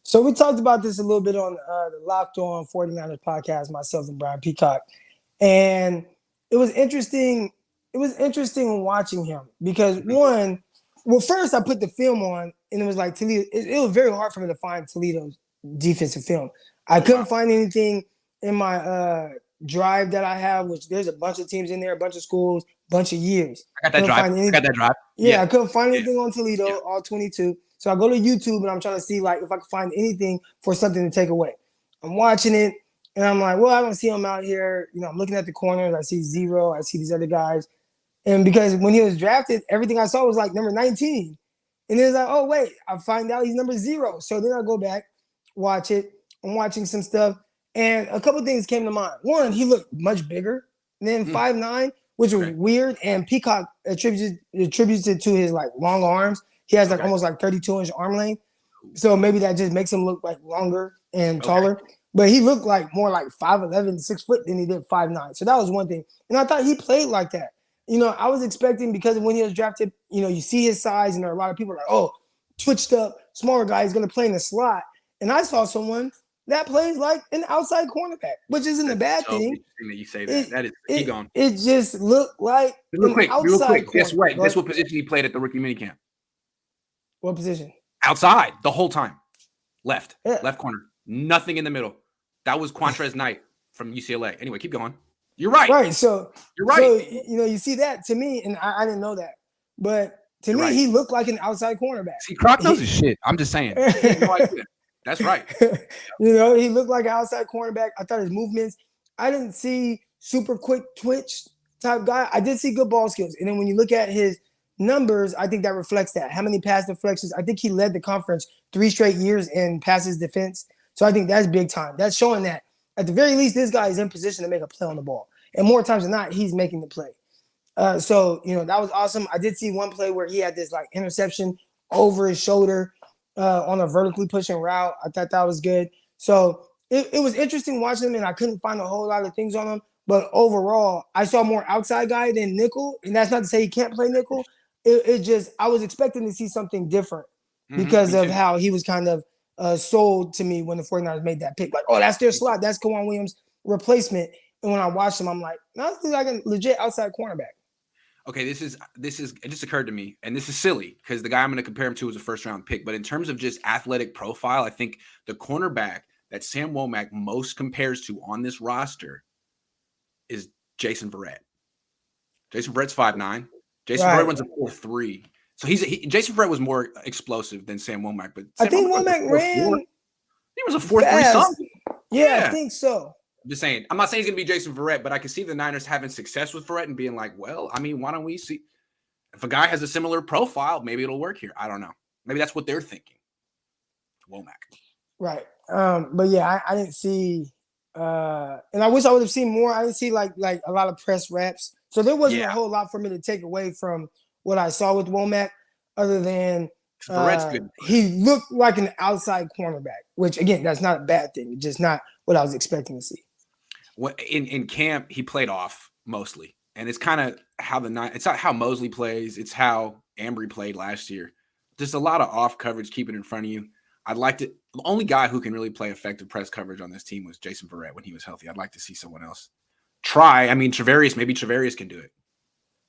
[SPEAKER 2] So we talked about this a little bit on the Locked On 49ers podcast, myself and Brian Peacock. And it was interesting. It was interesting watching him because first I put the film on and it was like Toledo. It was very hard for me to find Toledo's defensive film. I couldn't find anything in my drive that I have, which there's a bunch of teams in there, a bunch of schools, bunch of years.
[SPEAKER 1] I got that drive.
[SPEAKER 2] Yeah, I couldn't find anything on Toledo, all 22. So I go to YouTube and I'm trying to see like if I can find anything for something to take away. I'm watching it and I'm like, well, I don't see him out here. I'm looking at the corners. I see Zero. I see these other guys. And because when he was drafted, everything I saw was like number 19. And it was like, oh, wait, I find out he's number 0. So then I go back, watch it. I'm watching some stuff. And a couple of things came to mind. One, he looked much bigger than 5'9", which was weird. And Peacock attributes it to his like long arms. He has like almost like 32-inch arm length. So maybe that just makes him look like longer and taller. But he looked like more like 5'11", 6 foot than he did 5'9". So that was one thing. And I thought he played like that. I was expecting because when he was drafted, you see his size and there are a lot of people like, oh, twitched up, smaller guy is going to play in the slot. And I saw someone that plays like an outside cornerback, which isn't a bad thing.
[SPEAKER 1] That you say that. That is keep going.
[SPEAKER 2] It just looked like
[SPEAKER 1] real quick. Guess what? Guess what position he played at the rookie minicamp?
[SPEAKER 2] What position?
[SPEAKER 1] Outside the whole time. Left corner. Nothing in the middle. That was Quantrez Knight from UCLA. Anyway, keep going. You're right.
[SPEAKER 2] Right. So
[SPEAKER 1] you're right.
[SPEAKER 2] So, you see that to me, and I didn't know that. But to me, he looked like an outside cornerback.
[SPEAKER 1] See, Croc knows his shit. I'm just saying. That's right.
[SPEAKER 2] He looked like an outside cornerback. I thought his movements, I didn't see super quick twitch type guy. I did see good ball skills. And then when you look at his numbers, I think that reflects that. How many pass deflections? I think he led the conference 3 straight years in passes defense. So I think that's big time. That's showing that at the very least, this guy is in position to make a play on the ball. And more times than not, he's making the play. So, that was awesome. I did see one play where he had this like interception over his shoulder on a vertically pushing route. I thought that was good. So it was interesting watching him, and I couldn't find a whole lot of things on him. But overall, I saw more outside guy than nickel. And that's not to say he can't play nickel. It just, I was expecting to see something different because of how he was kind of sold to me when the 49ers made that pick. Like, oh, that's their slot. That's Cohn Williams' replacement. And when I watched him, I'm like, no, this is like a legit outside cornerback.
[SPEAKER 1] Okay, this is it just occurred to me, and this is silly because the guy I'm going to compare him to was a first-round pick. But in terms of just athletic profile, I think the cornerback that Sam Womack most compares to on this roster is Jason Verrett. Jason Verrett's 5'9". Jason Verrett runs a 4.3. So Jason Verrett was more explosive than Sam Womack. But
[SPEAKER 2] I think Womack ran.
[SPEAKER 1] He was a 4.3 something.
[SPEAKER 2] Yeah, I think so.
[SPEAKER 1] I'm just saying. I'm not saying he's going to be Jason Verrett, but I can see the Niners having success with Verrett and being like, well, I mean, why don't we see if a guy has a similar profile, maybe it'll work here. I don't know. Maybe that's what they're thinking. Womack.
[SPEAKER 2] Right. But yeah, I didn't see and I wish I would have seen more. I didn't see like a lot of press reps. So there wasn't a whole lot for me to take away from what I saw with Womack, other than
[SPEAKER 1] good.
[SPEAKER 2] He looked like an outside cornerback, which again, that's not a bad thing. It's just not what I was expecting to see.
[SPEAKER 1] In camp, he played off mostly, and it's kind of how it's not how Mosley plays. It's how Ambry played last year. Just a lot of off coverage, keep it in front of you. The only guy who can really play effective press coverage on this team was Jason Verrett when he was healthy. I'd like to see someone else try. I mean, maybe Travarius can do it.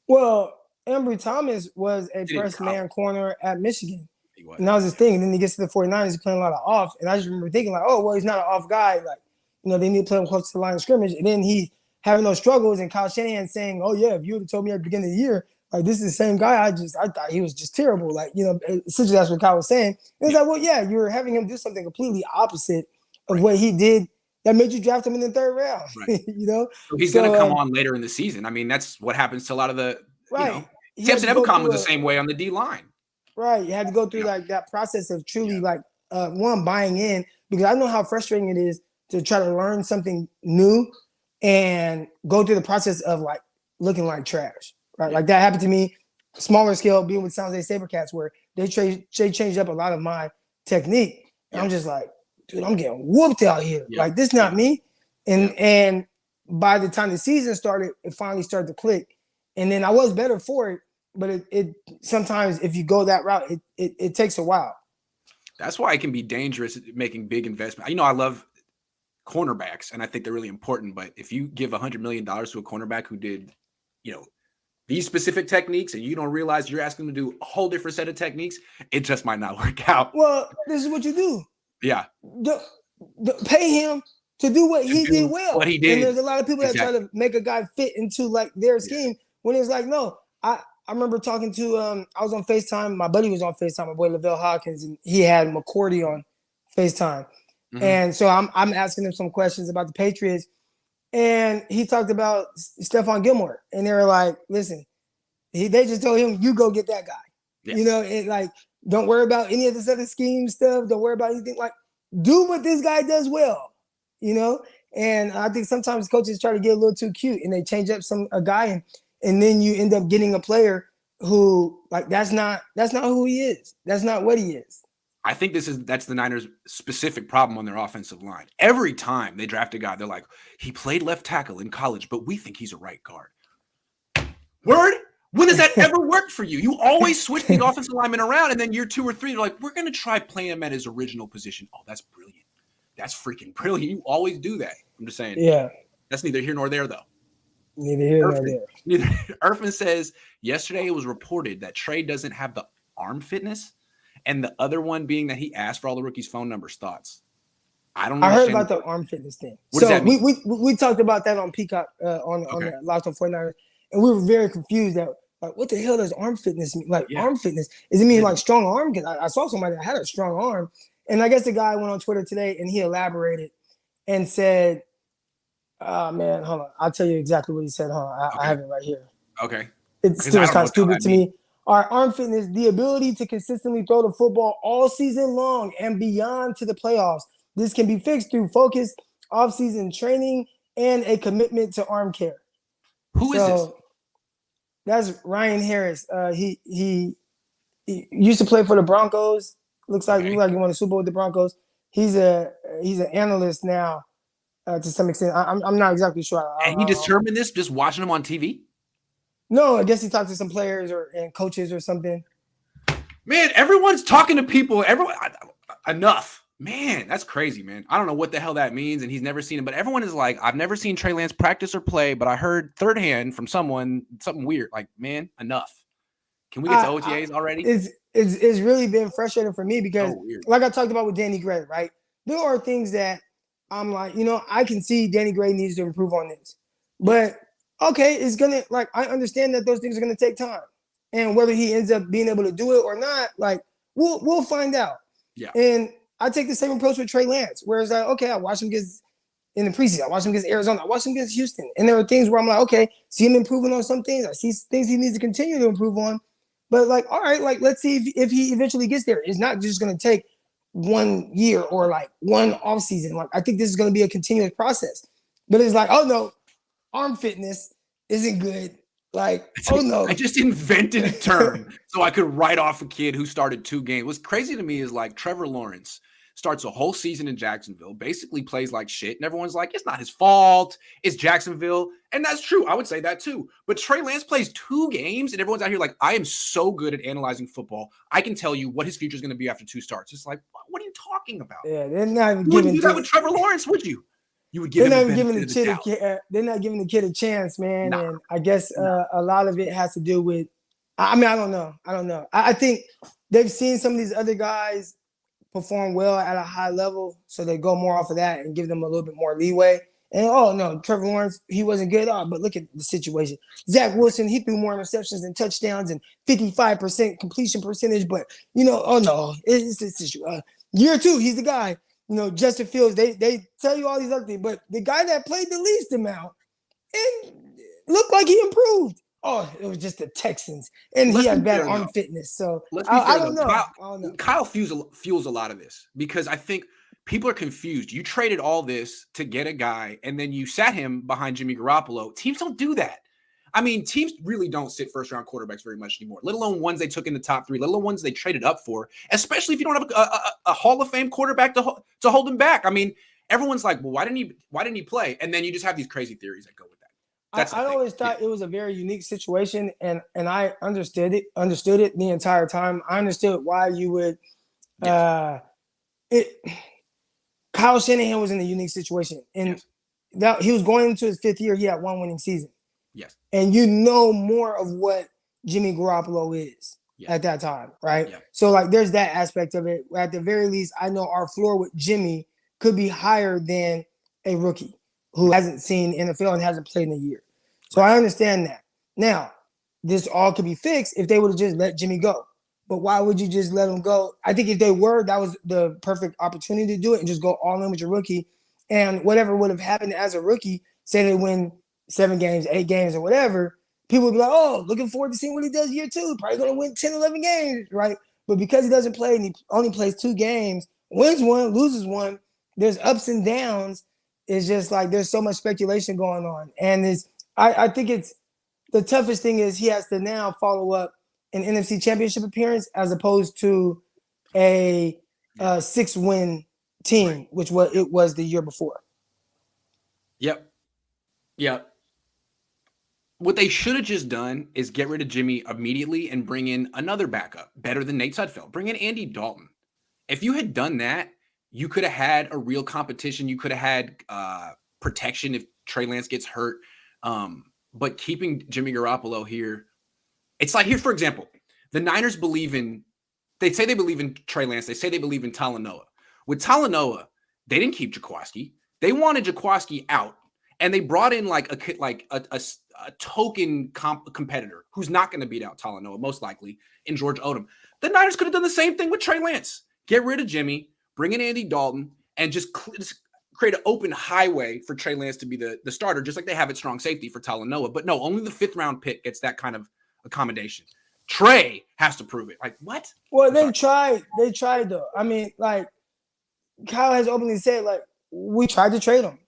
[SPEAKER 2] Well, Ambry Thomas was a press man corner at Michigan. And that was his thing. And then he gets to the 49ers, he's playing a lot of off. And I just remember thinking like, oh, well, he's not an off guy. Like, they need to play him close to the line of scrimmage. And then he having those struggles, and Kyle Shanahan saying, oh, yeah, if you would have told me at the beginning of the year, like, this is the same guy, I thought he was just terrible. Like, essentially that's what Kyle was saying. And it's like, well, yeah, you're having him do something completely opposite of what he did that made you draft him in the 3rd round.
[SPEAKER 1] Right. So he's going to come on later in the season. I mean, that's what happens to a lot of the, Samson Ebukam was the same way on the D line.
[SPEAKER 2] Right. You had to go through like that process of truly one, buying in, because I know how frustrating it is to try to learn something new and go through the process of like looking like trash. Right. Like that happened to me, smaller scale, being with San Jose Sabercats, where they changed up a lot of my technique. And I'm just like, dude, I'm getting whooped out here. Yeah. Like, this not me. And by the time the season started, it finally started to click. And then I was better for it. But it sometimes, if you go that route, it takes a while.
[SPEAKER 1] That's why it can be dangerous making big investment. I love cornerbacks, and I think they're really important. But if you give $100 million to a cornerback who did, these specific techniques, and you don't realize you're asking them to do a whole different set of techniques, it just might not work out.
[SPEAKER 2] Well, this is what you do.
[SPEAKER 1] Yeah.
[SPEAKER 2] Pay him to do what he did well.
[SPEAKER 1] What he did.
[SPEAKER 2] And there's a lot of people that try to make a guy fit into like their scheme when it's like, no. I remember talking to I was on FaceTime. My buddy was on FaceTime, my boy Lavelle Hawkins, and he had McCourty on FaceTime. Mm-hmm. And so I'm asking him some questions about the Patriots. And he talked about Stephon Gilmore. And they were like, listen, they just told him, you go get that guy. Yeah. And like, don't worry about any of this other scheme stuff. Don't worry about anything. Like, do what this guy does well, And I think sometimes coaches try to get a little too cute and they change up a guy and then you end up getting a player who, like, that's not who he is. That's not what he is.
[SPEAKER 1] I think that's the Niners' specific problem on their offensive line. Every time they draft a guy, they're like, he played left tackle in college, but we think he's a right guard. Word? When does that ever work for you? You always switch the offensive lineman around, and then year 2 or 3, you're like, we're going to try playing him at his original position. Oh, that's brilliant. That's freaking brilliant. You always do that. I'm just saying.
[SPEAKER 2] Yeah.
[SPEAKER 1] That's neither here nor there, though.
[SPEAKER 2] Neither here nor there.
[SPEAKER 1] Irfan says, yesterday it was reported that Trey doesn't have the arm fitness, and the other one being that he asked for all the rookies' phone numbers. Thoughts? I heard
[SPEAKER 2] about the arm fitness thing.
[SPEAKER 1] What does that mean?
[SPEAKER 2] We talked about that on Peacock on the Locked on 49ers, and we were very confused that, like, what the hell does arm fitness mean? Like, arm fitness, does it mean like strong arm? Because I saw somebody that had a strong arm, and I guess the guy went on Twitter today and he elaborated and said Man, hold on. I'll tell you exactly what he said. Hold on. I have it right here.
[SPEAKER 1] Okay.
[SPEAKER 2] It still is kind of stupid to me. All right, arm fitness, the ability to consistently throw the football all season long and beyond to the playoffs. This can be fixed through focused off-season training and a commitment to arm care.
[SPEAKER 1] Who is this?
[SPEAKER 2] That's Ryan Harris. He used to play for the Broncos. Looks like he won a Super Bowl with the Broncos. He's an analyst now to some extent. I'm not exactly sure.
[SPEAKER 1] And he determined this just watching him on TV?
[SPEAKER 2] No, I guess he talked to some players and coaches or something.
[SPEAKER 1] Man, everyone's talking to people. Enough. Man, that's crazy, man. I don't know what the hell that means, and he's never seen it. But everyone is like, I've never seen Trey Lance practice or play, but I heard third hand from someone something weird. Like, man, enough. Can we get to OTAs already?
[SPEAKER 2] It's really been frustrating for me because, like I talked about with Danny Gray, right? There are things that I'm like, I can see Danny Gray needs to improve on this, but okay, it's gonna I understand that those things are gonna take time, and whether he ends up being able to do it or not, we'll find out.
[SPEAKER 1] Yeah.
[SPEAKER 2] And I take the same approach with Trey Lance, whereas okay, I watch him against in the preseason, I watch him against Arizona, I watch him against Houston, and there are things where I'm like, okay, see him improving on some things, I see things he needs to continue to improve on, but all right, let's see if he eventually gets there. It's not just gonna take 1 year or one off season. I think this is gonna be a continuous process, but it's oh no. Arm fitness isn't good. Oh no.
[SPEAKER 1] I just invented a term so I could write off a kid who started 2 games. What's crazy to me is Trevor Lawrence starts a whole season in Jacksonville, basically plays like shit, and everyone's like, it's not his fault. It's Jacksonville. And that's true. I would say that too. But Trey Lance plays 2 games, and everyone's out here I am so good at analyzing football. I can tell you what his future is going to be after 2 starts. It's what are you talking about?
[SPEAKER 2] Yeah, they're not even
[SPEAKER 1] giving. You wouldn't do that with Trevor Lawrence, would you? You would give
[SPEAKER 2] they're not giving the kid a chance, man. Nah. And I guess a lot of it has to do with, I don't know. I think they've seen some of these other guys perform well at a high level, so they go more off of that and give them a little bit more leeway. And no, Trevor Lawrence, he wasn't good. But look at the situation. Zach Wilson, he threw more interceptions and touchdowns and 55% completion percentage. But it's this issue. Year 2, he's the guy. Justin Fields, they tell you all these other things, but the guy that played the least amount and looked like he improved. Oh, it was just the Texans, and he had bad arm fitness. So I don't know.
[SPEAKER 1] Kyle fuels a lot of this because I think people are confused. You traded all this to get a guy, and then you sat him behind Jimmy Garoppolo. Teams don't do that. I mean, teams really don't sit first-round quarterbacks very much anymore, let alone ones they took in the top 3, let alone ones they traded up for, especially if you don't have a Hall of Fame quarterback to hold him back. I mean, everyone's like, well, why didn't he play? And then you just have these crazy theories that go with that.
[SPEAKER 2] I always thought it was a very unique situation, and I understood it the entire time. I understood why you would Kyle Shanahan was in a unique situation, and that he was going into his 5th year. He had 1 winning season.
[SPEAKER 1] Yes.
[SPEAKER 2] And more of what Jimmy Garoppolo is at that time, right? Yeah. So there's that aspect of it. At the very least, I know our floor with Jimmy could be higher than a rookie who hasn't seen NFL and hasn't played in a year. So I understand that. Now, this all could be fixed if they would have just let Jimmy go. But why would you just let him go? I think if they were, that was the perfect opportunity to do it and just go all in with your rookie. And whatever would have happened as a rookie, say they win 7 games, 8 games, or whatever, people would be like, oh, looking forward to seeing what he does year 2. Probably going to win 10, 11 games, right? But because he doesn't play and he only plays 2 games, wins 1, loses 1, there's ups and downs. It's just there's so much speculation going on. And I think it's the toughest thing is he has to now follow up an NFC Championship appearance as opposed to a 6-win team, which it was the year before.
[SPEAKER 1] Yep. What they should have just done is get rid of Jimmy immediately and bring in another backup, better than Nate Sudfeld. Bring in Andy Dalton. If you had done that, you could have had a real competition. You could have had protection if Trey Lance gets hurt. But keeping Jimmy Garoppolo here, it's here, for example, the Niners they say they believe in Trey Lance. They say they believe in Talanoa. With Talanoa, they didn't keep Jaquaski. They wanted Jaquaski out. And they brought in a token competitor who's not going to beat out Talanoa, most likely, in George Odom. The Niners could have done the same thing with Trey Lance. Get rid of Jimmy, bring in Andy Dalton, and just create an open highway for Trey Lance to be the starter, just like they have at strong safety for Talanoa. But no, only the 5th round pick gets that kind of accommodation. Trey has to prove it. Like, what?
[SPEAKER 2] Well, they tried though. I mean, like, Kyle has openly said, like, we tried to trade him,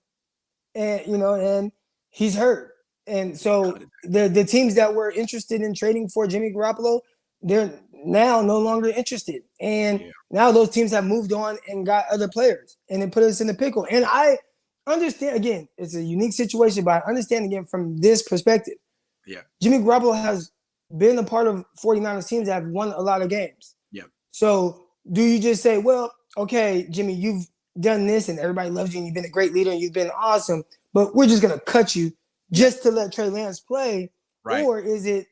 [SPEAKER 2] and and he's hurt. And so the teams that were interested in trading for Jimmy Garoppolo, they're now no longer interested. And now those teams have moved on and got other players, and it put us in the pickle. And I understand, again, it's a unique situation, but I understand, again, from this perspective. Yeah. Jimmy Garoppolo has been a part of 49ers teams that have won a lot of games. Yeah. So do you just say, well, okay, Jimmy, you've done this and everybody loves you and you've been a great leader and you've been awesome, but we're just going to cut you just to let Trey Lance play? Right. Or is it,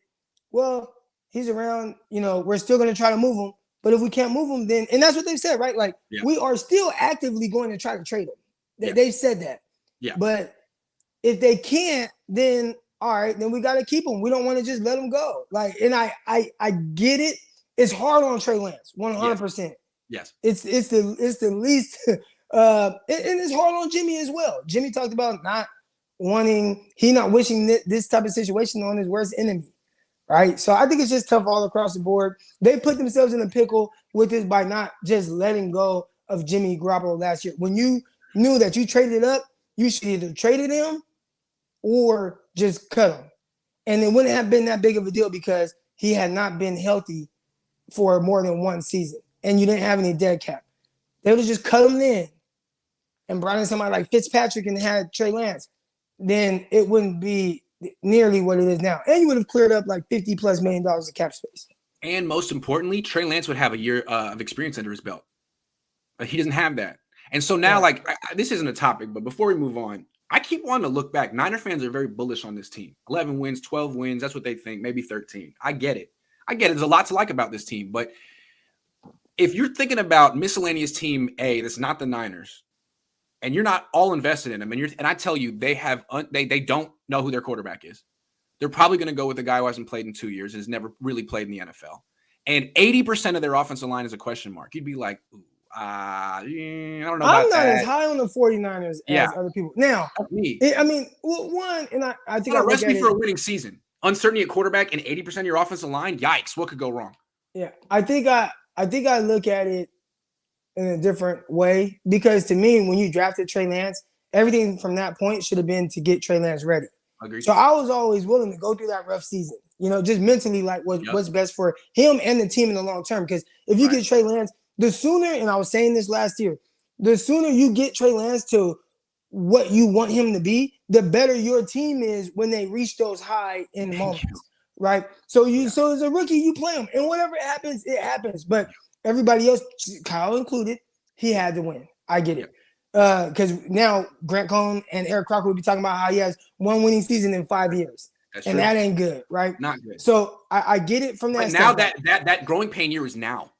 [SPEAKER 2] well, he's around, we're still going to try to move him, but if we can't move him, then, and that's what they've said, right? Like, we are still actively going to try to trade him. They've said that. Yeah. But if they can't, then all right, then we got to keep him. We don't want to just let him go. Like, and I get it. It's hard on Trey Lance, 100%. Yes. It's the least, and it's hard on Jimmy as well. Jimmy talked about not wishing this type of situation on his worst enemy, right? So I think it's just tough all across the board. They put themselves in a pickle with this by not just letting go of Jimmy Garoppolo last year. When you knew that you traded up, you should either traded him or just cut him. And it wouldn't have been that big of a deal because he had not been healthy for more than one season and you didn't have any dead cap. They would have just cut him then and brought in somebody like Fitzpatrick and had Trey Lance. Then it wouldn't be nearly what it is now. And you would have cleared up like $50+ million of cap space. And most importantly, Trey Lance would have a year of experience under his belt. But he doesn't have that. And so now, this isn't a topic, but before we move on, I keep wanting to look back. Niner fans are very bullish on this team. 11 wins, 12 wins. That's what they think. Maybe 13. I get it. There's a lot to like about this team. But if you're thinking about miscellaneous team A, that's not the Niners, and you're not all invested in them, and I tell you, they don't know who their quarterback is. They're probably going to go with a guy who hasn't played in 2 years, has never really played in the NFL. And 80% of their offensive line is a question mark. You'd be like, ooh. I don't know. I'm not as high on the 49ers as other people. Now, I think it's a recipe for a winning season. Uncertainty at quarterback and 80% of your offensive line. Yikes! What could go wrong? Yeah, I think I look at it in a different way because to me, when you drafted Trey Lance, everything from that point should have been to get Trey Lance ready. Agreed. So I was always willing to go through that rough season. Just mentally, like what's best for him and the team in the long term. Because if you get Trey Lance. The sooner, and I was saying this last year, the sooner you get Trey Lance to what you want him to be, the better your team is when they reach those high end moments, right? So so as a rookie, you play him, and whatever happens, it happens. But everybody else, Kyle included, he had to win. I get it. Because now Grant Cohn and Eric Crocker will be talking about how he has one winning season in 5 years. And that ain't good, right? Not good. So I get it from that. But now that growing pain year is now.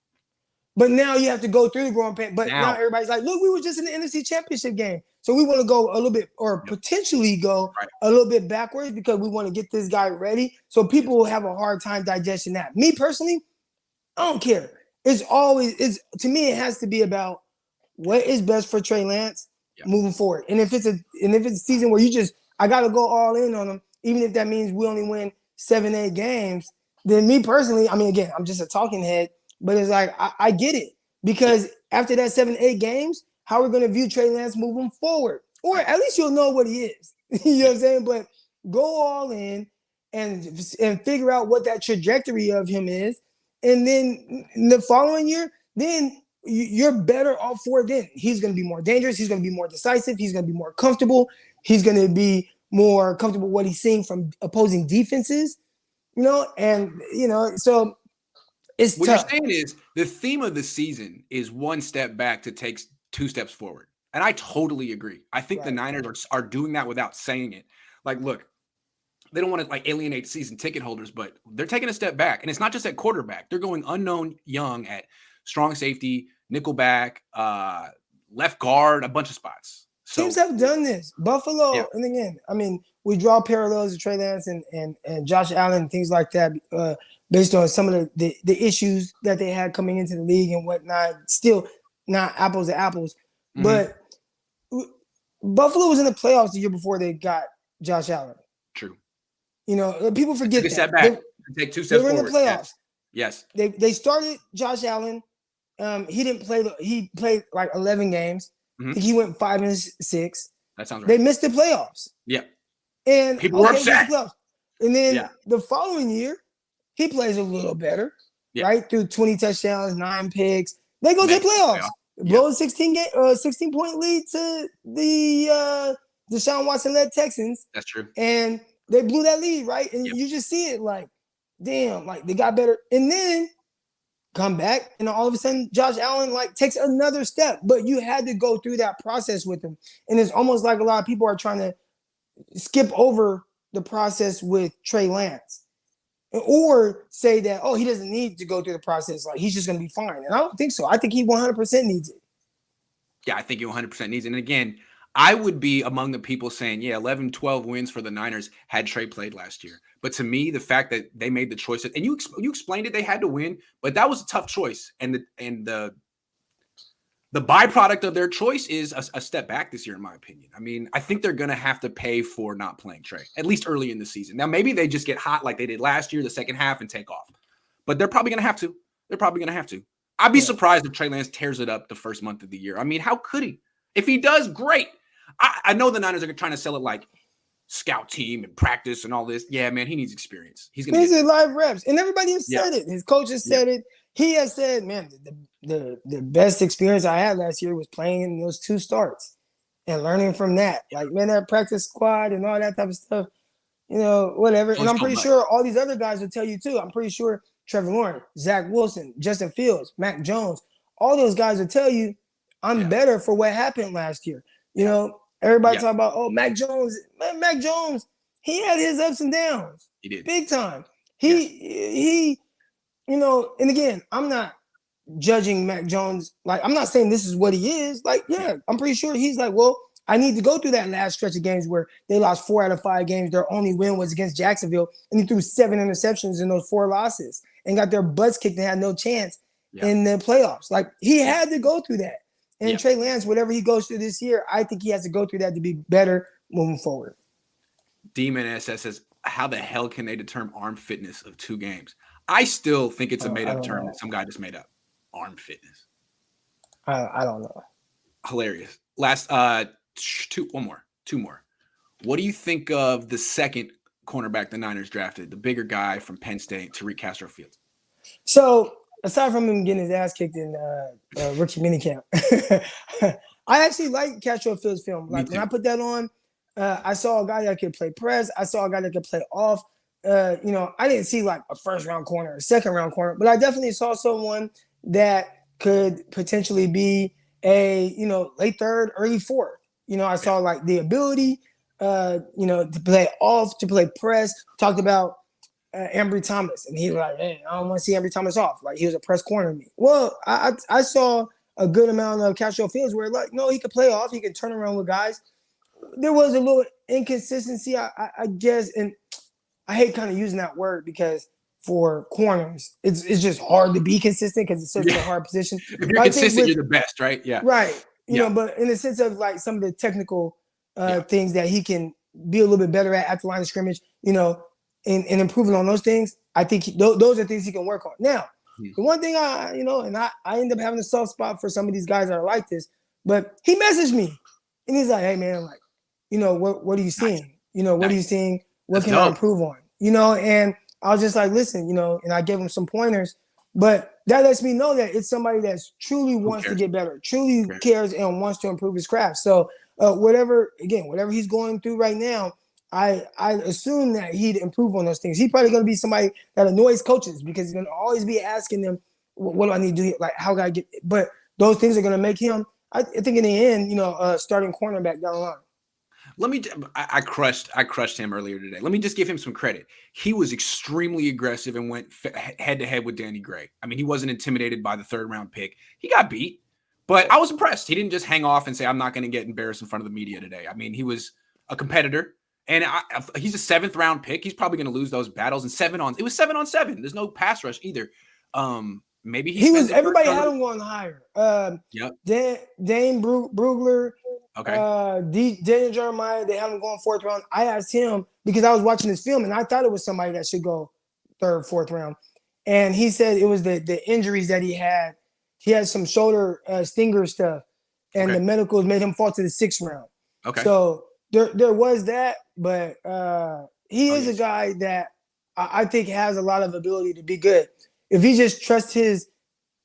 [SPEAKER 2] But now you have to go through the growing pain. But now everybody's like, look, we were just in the NFC Championship game. So we want to go a little bit or potentially go a little bit backwards because we want to get this guy ready. So people will have a hard time digesting that. Me personally, I don't care. To me, it has to be about what is best for Trey Lance moving forward. And if it's a season where I got to go all in on him, even if that means we only win 7-8 games, then me personally, I mean, again, I'm just a talking head. But it's like, I get it. Because after that 7-8 games, how we're going to view Trey Lance moving forward. Or at least you'll know what he is. You know what I'm saying? But go all in and figure out what that trajectory of him is. And then in the following year, then you're better off for it then. He's going to be more dangerous. He's going to be more decisive. He's going to be more comfortable. He's going to be more comfortable what he's seeing from opposing defenses. So it's what tough. You're saying is the theme of the season is one step back to take 2 steps forward. And I totally agree. I think the Niners are doing that without saying it. Like, look, they don't want to alienate season ticket holders, but they're taking a step back. And it's not just at quarterback. They're going unknown young at strong safety, nickel back, left guard, a bunch of spots. So, teams have done this. Buffalo, and again, I mean, we draw parallels to Trey Lance and Josh Allen and things like that based on some of the issues that they had coming into the league and whatnot. Still not apples to apples. Mm-hmm. But Buffalo was in the playoffs the year before they got Josh Allen.
[SPEAKER 1] True.
[SPEAKER 2] You know, people forget
[SPEAKER 1] Take a
[SPEAKER 2] that.
[SPEAKER 1] step back. Take 2 steps forward.
[SPEAKER 2] They were in the playoffs.
[SPEAKER 1] Yes.
[SPEAKER 2] They started Josh Allen. He didn't play. He played like 11 games. I think he went 5-6.
[SPEAKER 1] That sounds right.
[SPEAKER 2] They missed the playoffs.
[SPEAKER 1] Yeah.
[SPEAKER 2] And
[SPEAKER 1] people were upset.
[SPEAKER 2] And then the following year, he plays a little better, right? Through 20 touchdowns, 9 picks. They go to the playoffs. Blow a 16-point lead to the Deshaun Watson-led Texans.
[SPEAKER 1] That's true.
[SPEAKER 2] And they blew that lead, right? And you just see it like, damn, like they got better. And then come back, and all of a sudden, Josh Allen like takes another step. But you had to go through that process with him. And it's almost like a lot of people are trying to skip over the process with Trey Lance. Or say that, oh, he doesn't need to go through the process. Like, he's just going to be fine. And I don't think so. I think he 100% needs it.
[SPEAKER 1] Yeah, I think he 100% needs it. And again, I would be among the people saying, 11, 12 wins for the Niners had Trey played last year. But to me, the fact that they made the choice, and you explained it, they had to win, but that was a tough choice. And the byproduct of their choice is a step back this year, in my opinion. I mean, I think they're going to have to pay for not playing Trey, at least early in the season. Now, maybe they just get hot like they did last year, the second half, and take off. But they're probably going to have to. I'd be surprised if Trey Lance tears it up the first month of the year. I mean, how could he? If he does, great. I know the Niners are trying to sell it like scout team and practice and all this. Yeah, man, he needs experience. He's going to
[SPEAKER 2] need live reps. And everybody has said it. His coaches said it. He has said, man, the best experience I had last year was playing in those 2 starts and learning from that. Like, man, that practice squad and all that type of stuff, you know, whatever. And I'm pretty sure all these other guys will tell you too. I'm pretty sure Trevor Lawrence, Zach Wilson, Justin Fields, Mac Jones, all those guys will tell you I'm better for what happened last year. You know, everybody talk about, oh, Mac Jones. Man, Mac Jones, he had his ups and downs.
[SPEAKER 1] He did.
[SPEAKER 2] Big time. He you know, and again, I'm not judging Mac Jones. Like, I'm not saying this is what he is. Like, I'm pretty sure he's like, well, I need to go through that last stretch of games where they lost 4 out of 5 games. Their only win was against Jacksonville, and he threw 7 interceptions in those 4 losses and got their butts kicked and had no chance in the playoffs. Like, he had to go through that. And Trey Lance, whatever he goes through this year, I think he has to go through that to be better moving forward.
[SPEAKER 1] Demon SS says, how the hell can they determine arm fitness of 2 games? I still think it's a made-up term that some guy just made up. Arm fitness.
[SPEAKER 2] I don't know.
[SPEAKER 1] Hilarious. Last two more. What do you think of the second cornerback the Niners drafted, the bigger guy from Penn State, Tariq Castro-Fields?
[SPEAKER 2] So, aside from him getting his ass kicked in rookie minicamp, I actually like Castro-Fields' film. Like, when I put that on, I saw a guy that could play press. I saw a guy that could play off. You know, I didn't see like a first-round corner, a second-round corner, but I definitely saw someone that could potentially be a, you know, late 3rd, early 4th. You know, I saw like the ability, you know, to play off, to play press. Talked about Ambry Thomas, and he was like, hey, I don't want to see Ambry Thomas off. Like, he was a press corner to me. Well, I saw a good amount of Castro-Fields where, like, no, he could play off. He could turn around with guys. There was a little inconsistency, I guess, and I hate kind of using that word because for corners, it's just hard to be consistent because it's such a hard position.
[SPEAKER 1] If you're consistent, you're the best, right? Yeah.
[SPEAKER 2] Right. You know, but in the sense of like some of the technical things that he can be a little bit better at the line of scrimmage, you know, and improving on those things, I think those are things he can work on. Now, the one thing I end up having a soft spot for some of these guys that are like this, but he messaged me and he's like, hey man, like, you know, what are you seeing? You know, what are you seeing? What can I improve on? You know, and I was just like, listen, you know, and I gave him some pointers, but that lets me know that it's somebody that's truly wants to get better, truly cares and wants to improve his craft. So whatever he's going through right now, I assume that he'd improve on those things. He's probably going to be somebody that annoys coaches because he's going to always be asking them, what do I need to do here? Like, how can I get, but those things are going to make him, I think in the end, you know, starting cornerback down the line.
[SPEAKER 1] I crushed him earlier today. Let me just give him some credit. He was extremely aggressive and went head to head with Danny Gray. I mean, he wasn't intimidated by the 3rd round pick. He got beat, but I was impressed. He didn't just hang off and say, I'm not going to get embarrassed in front of the media today. I mean, he was a competitor, and he's a 7th round pick. He's probably going to lose those battles. And 7-on-7. There's no pass rush either. Maybe
[SPEAKER 2] he was. Everybody had him going higher. Dane Brugler. Daniel Jeremiah, they have him going 4th round. I asked him because I was watching this film and I thought it was somebody that should go 3rd, 4th round. And he said it was the injuries that he had. He had some shoulder stinger stuff, and the medicals made him fall to the 6th round. So there was that, but he is a guy that I think has a lot of ability to be good. If he just trusts his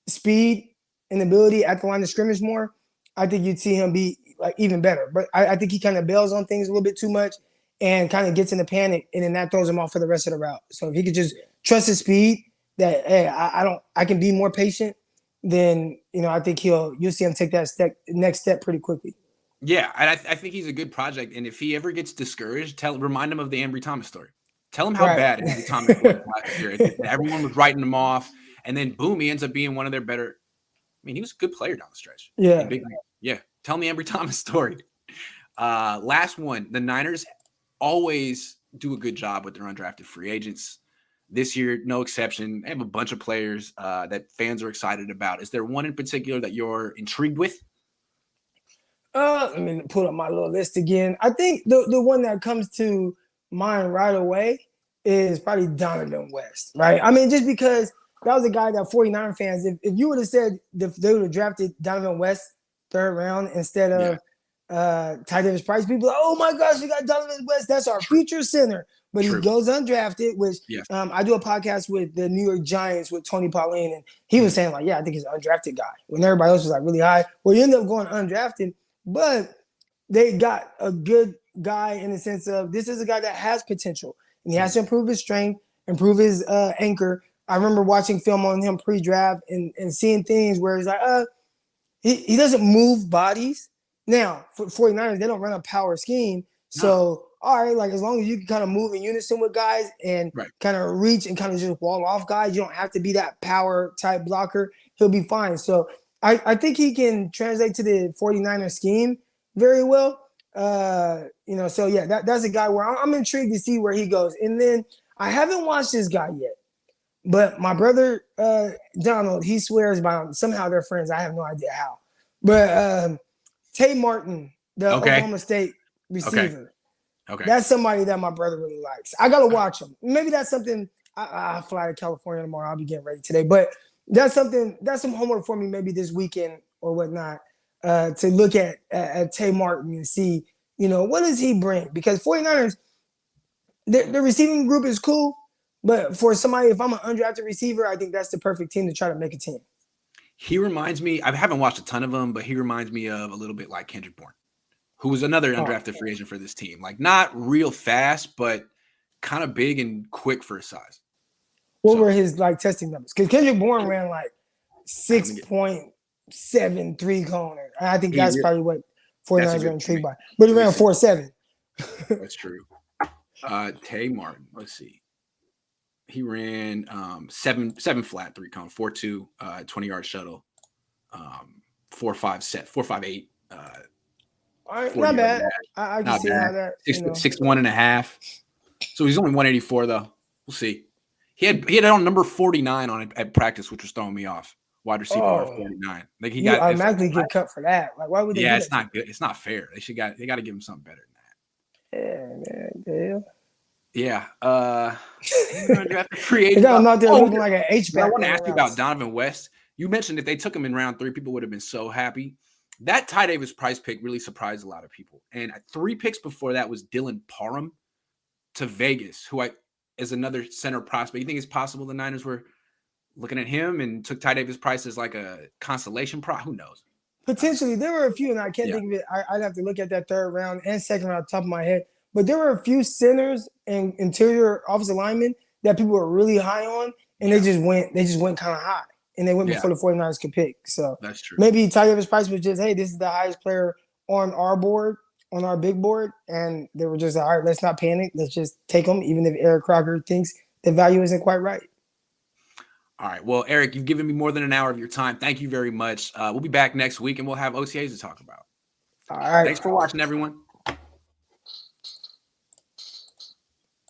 [SPEAKER 2] speed and ability at the line of scrimmage more, I think you'd see him be like even better. But I think he kind of bails on things a little bit too much and kind of gets in a panic, and then that throws him off for the rest of the route. So if he could just trust his speed, that hey, I can be more patient, then I think you'll see him take that next step pretty quickly.
[SPEAKER 1] Yeah, and I think he's a good project. And if he ever gets discouraged, remind him of the Ambry Thomas story. Tell him how bad Ambry Thomas was last year. Everyone was writing him off, and then boom, he ends up being one of their better. I mean, he was a good player down the stretch.
[SPEAKER 2] Yeah.
[SPEAKER 1] Tell me Ambry Thomas story. Last one. The Niners always do a good job with their undrafted free agents. This year, no exception. They have a bunch of players that fans are excited about. Is there one in particular that you're intrigued with?
[SPEAKER 2] Let me pull up my little list again. I think the one that comes to mind right away is probably Donovan West, right? I mean, just because that was a guy that 49 fans, if you would have said they would have drafted Donovan West 3rd round instead of Ty Davis Price, people are like, oh my gosh, we got Donovan West. That's our future center. But he goes undrafted, which I do a podcast with the New York Giants with Tony Pauline, and he was saying, like, yeah, I think he's an undrafted guy. When everybody else was like really high. Well, he ended up going undrafted, but they got a good guy in the sense of this is a guy that has potential, and he has to improve his strength, improve his anchor. I remember watching film on him pre-draft and seeing things where he's like, he doesn't move bodies. Now, for 49ers, they don't run a power scheme. So, all right, like as long as you can kind of move in unison with guys and kind of reach and kind of just wall off guys, you don't have to be that power type blocker. He'll be fine. So I think he can translate to the 49er scheme very well. So yeah, that's a guy where I'm intrigued to see where he goes. And then I haven't watched this guy yet, but my brother Donald, he swears by him. Somehow they're friends. I have no idea how. But Tay Martin, the Oklahoma State receiver. Okay. That's somebody that my brother really likes. I gotta watch him. Maybe that's something. I'll fly to California tomorrow. I'll be getting ready today. But that's something. That's some homework for me. Maybe this weekend or whatnot to look at Tay Martin and see, what does he bring? Because 49ers, the receiving group is cool, but for somebody, if I'm an undrafted receiver, I think that's the perfect team to try to make a team.
[SPEAKER 1] He reminds me. I haven't watched a ton of them, but he reminds me of a little bit like Kendrick Bourne, who was another undrafted free agent for this team. Like not real fast, but kind of big and quick for his size.
[SPEAKER 2] What were his testing numbers? Because Kendrick Bourne ran like 6.73 Cohn. I think that's probably what 49ers are intrigued by. But he ran 4.7.
[SPEAKER 1] That's true. Tay Martin, let's see. He ran 7 flat 3 cone, 4.2, 20-yard shuttle, 4.5 set, 4.58.
[SPEAKER 2] All right, not bad. I can see how that
[SPEAKER 1] 6'1.5". So he's only 184 though. We'll see. He had it on number 49 on it at practice, which was throwing me off. Wide receiver 49. Like he got
[SPEAKER 2] automatically get cut for that. Like why would they?
[SPEAKER 1] Yeah, it's not good. It's not fair. They got to give him something better than
[SPEAKER 2] that. Yeah.
[SPEAKER 1] Yeah. Free agent.
[SPEAKER 2] They got him out there looking like an H-back.
[SPEAKER 1] I want to ask you about Donovan West. You mentioned if they took him in round 3, people would have been so happy. That Ty Davis Price pick really surprised a lot of people. And 3 picks before that was Dylan Parham to Vegas, who is another center prospect. You think it's possible the Niners were looking at him and took Ty Davis Price as like a consolation prize? Who knows?
[SPEAKER 2] Potentially. There were a few, and I can't think of it. I'd have to look at that 3rd round and 2nd round off the top of my head. But there were a few centers and interior offensive linemen that people were really high on, and they just went kind of high. And they went before the 49ers could pick. So
[SPEAKER 1] that's true.
[SPEAKER 2] Maybe Ty Davis Price was just, hey, this is the highest player on our board, on our big board. And they were just, all right, let's not panic. Let's just take them, even if Eric Crocker thinks the value isn't quite right.
[SPEAKER 1] All right. Well, Eric, you've given me more than an hour of your time. Thank you very much. We'll be back next week, and we'll have OTAs to talk about.
[SPEAKER 2] All right.
[SPEAKER 1] Thanks for watching, everyone.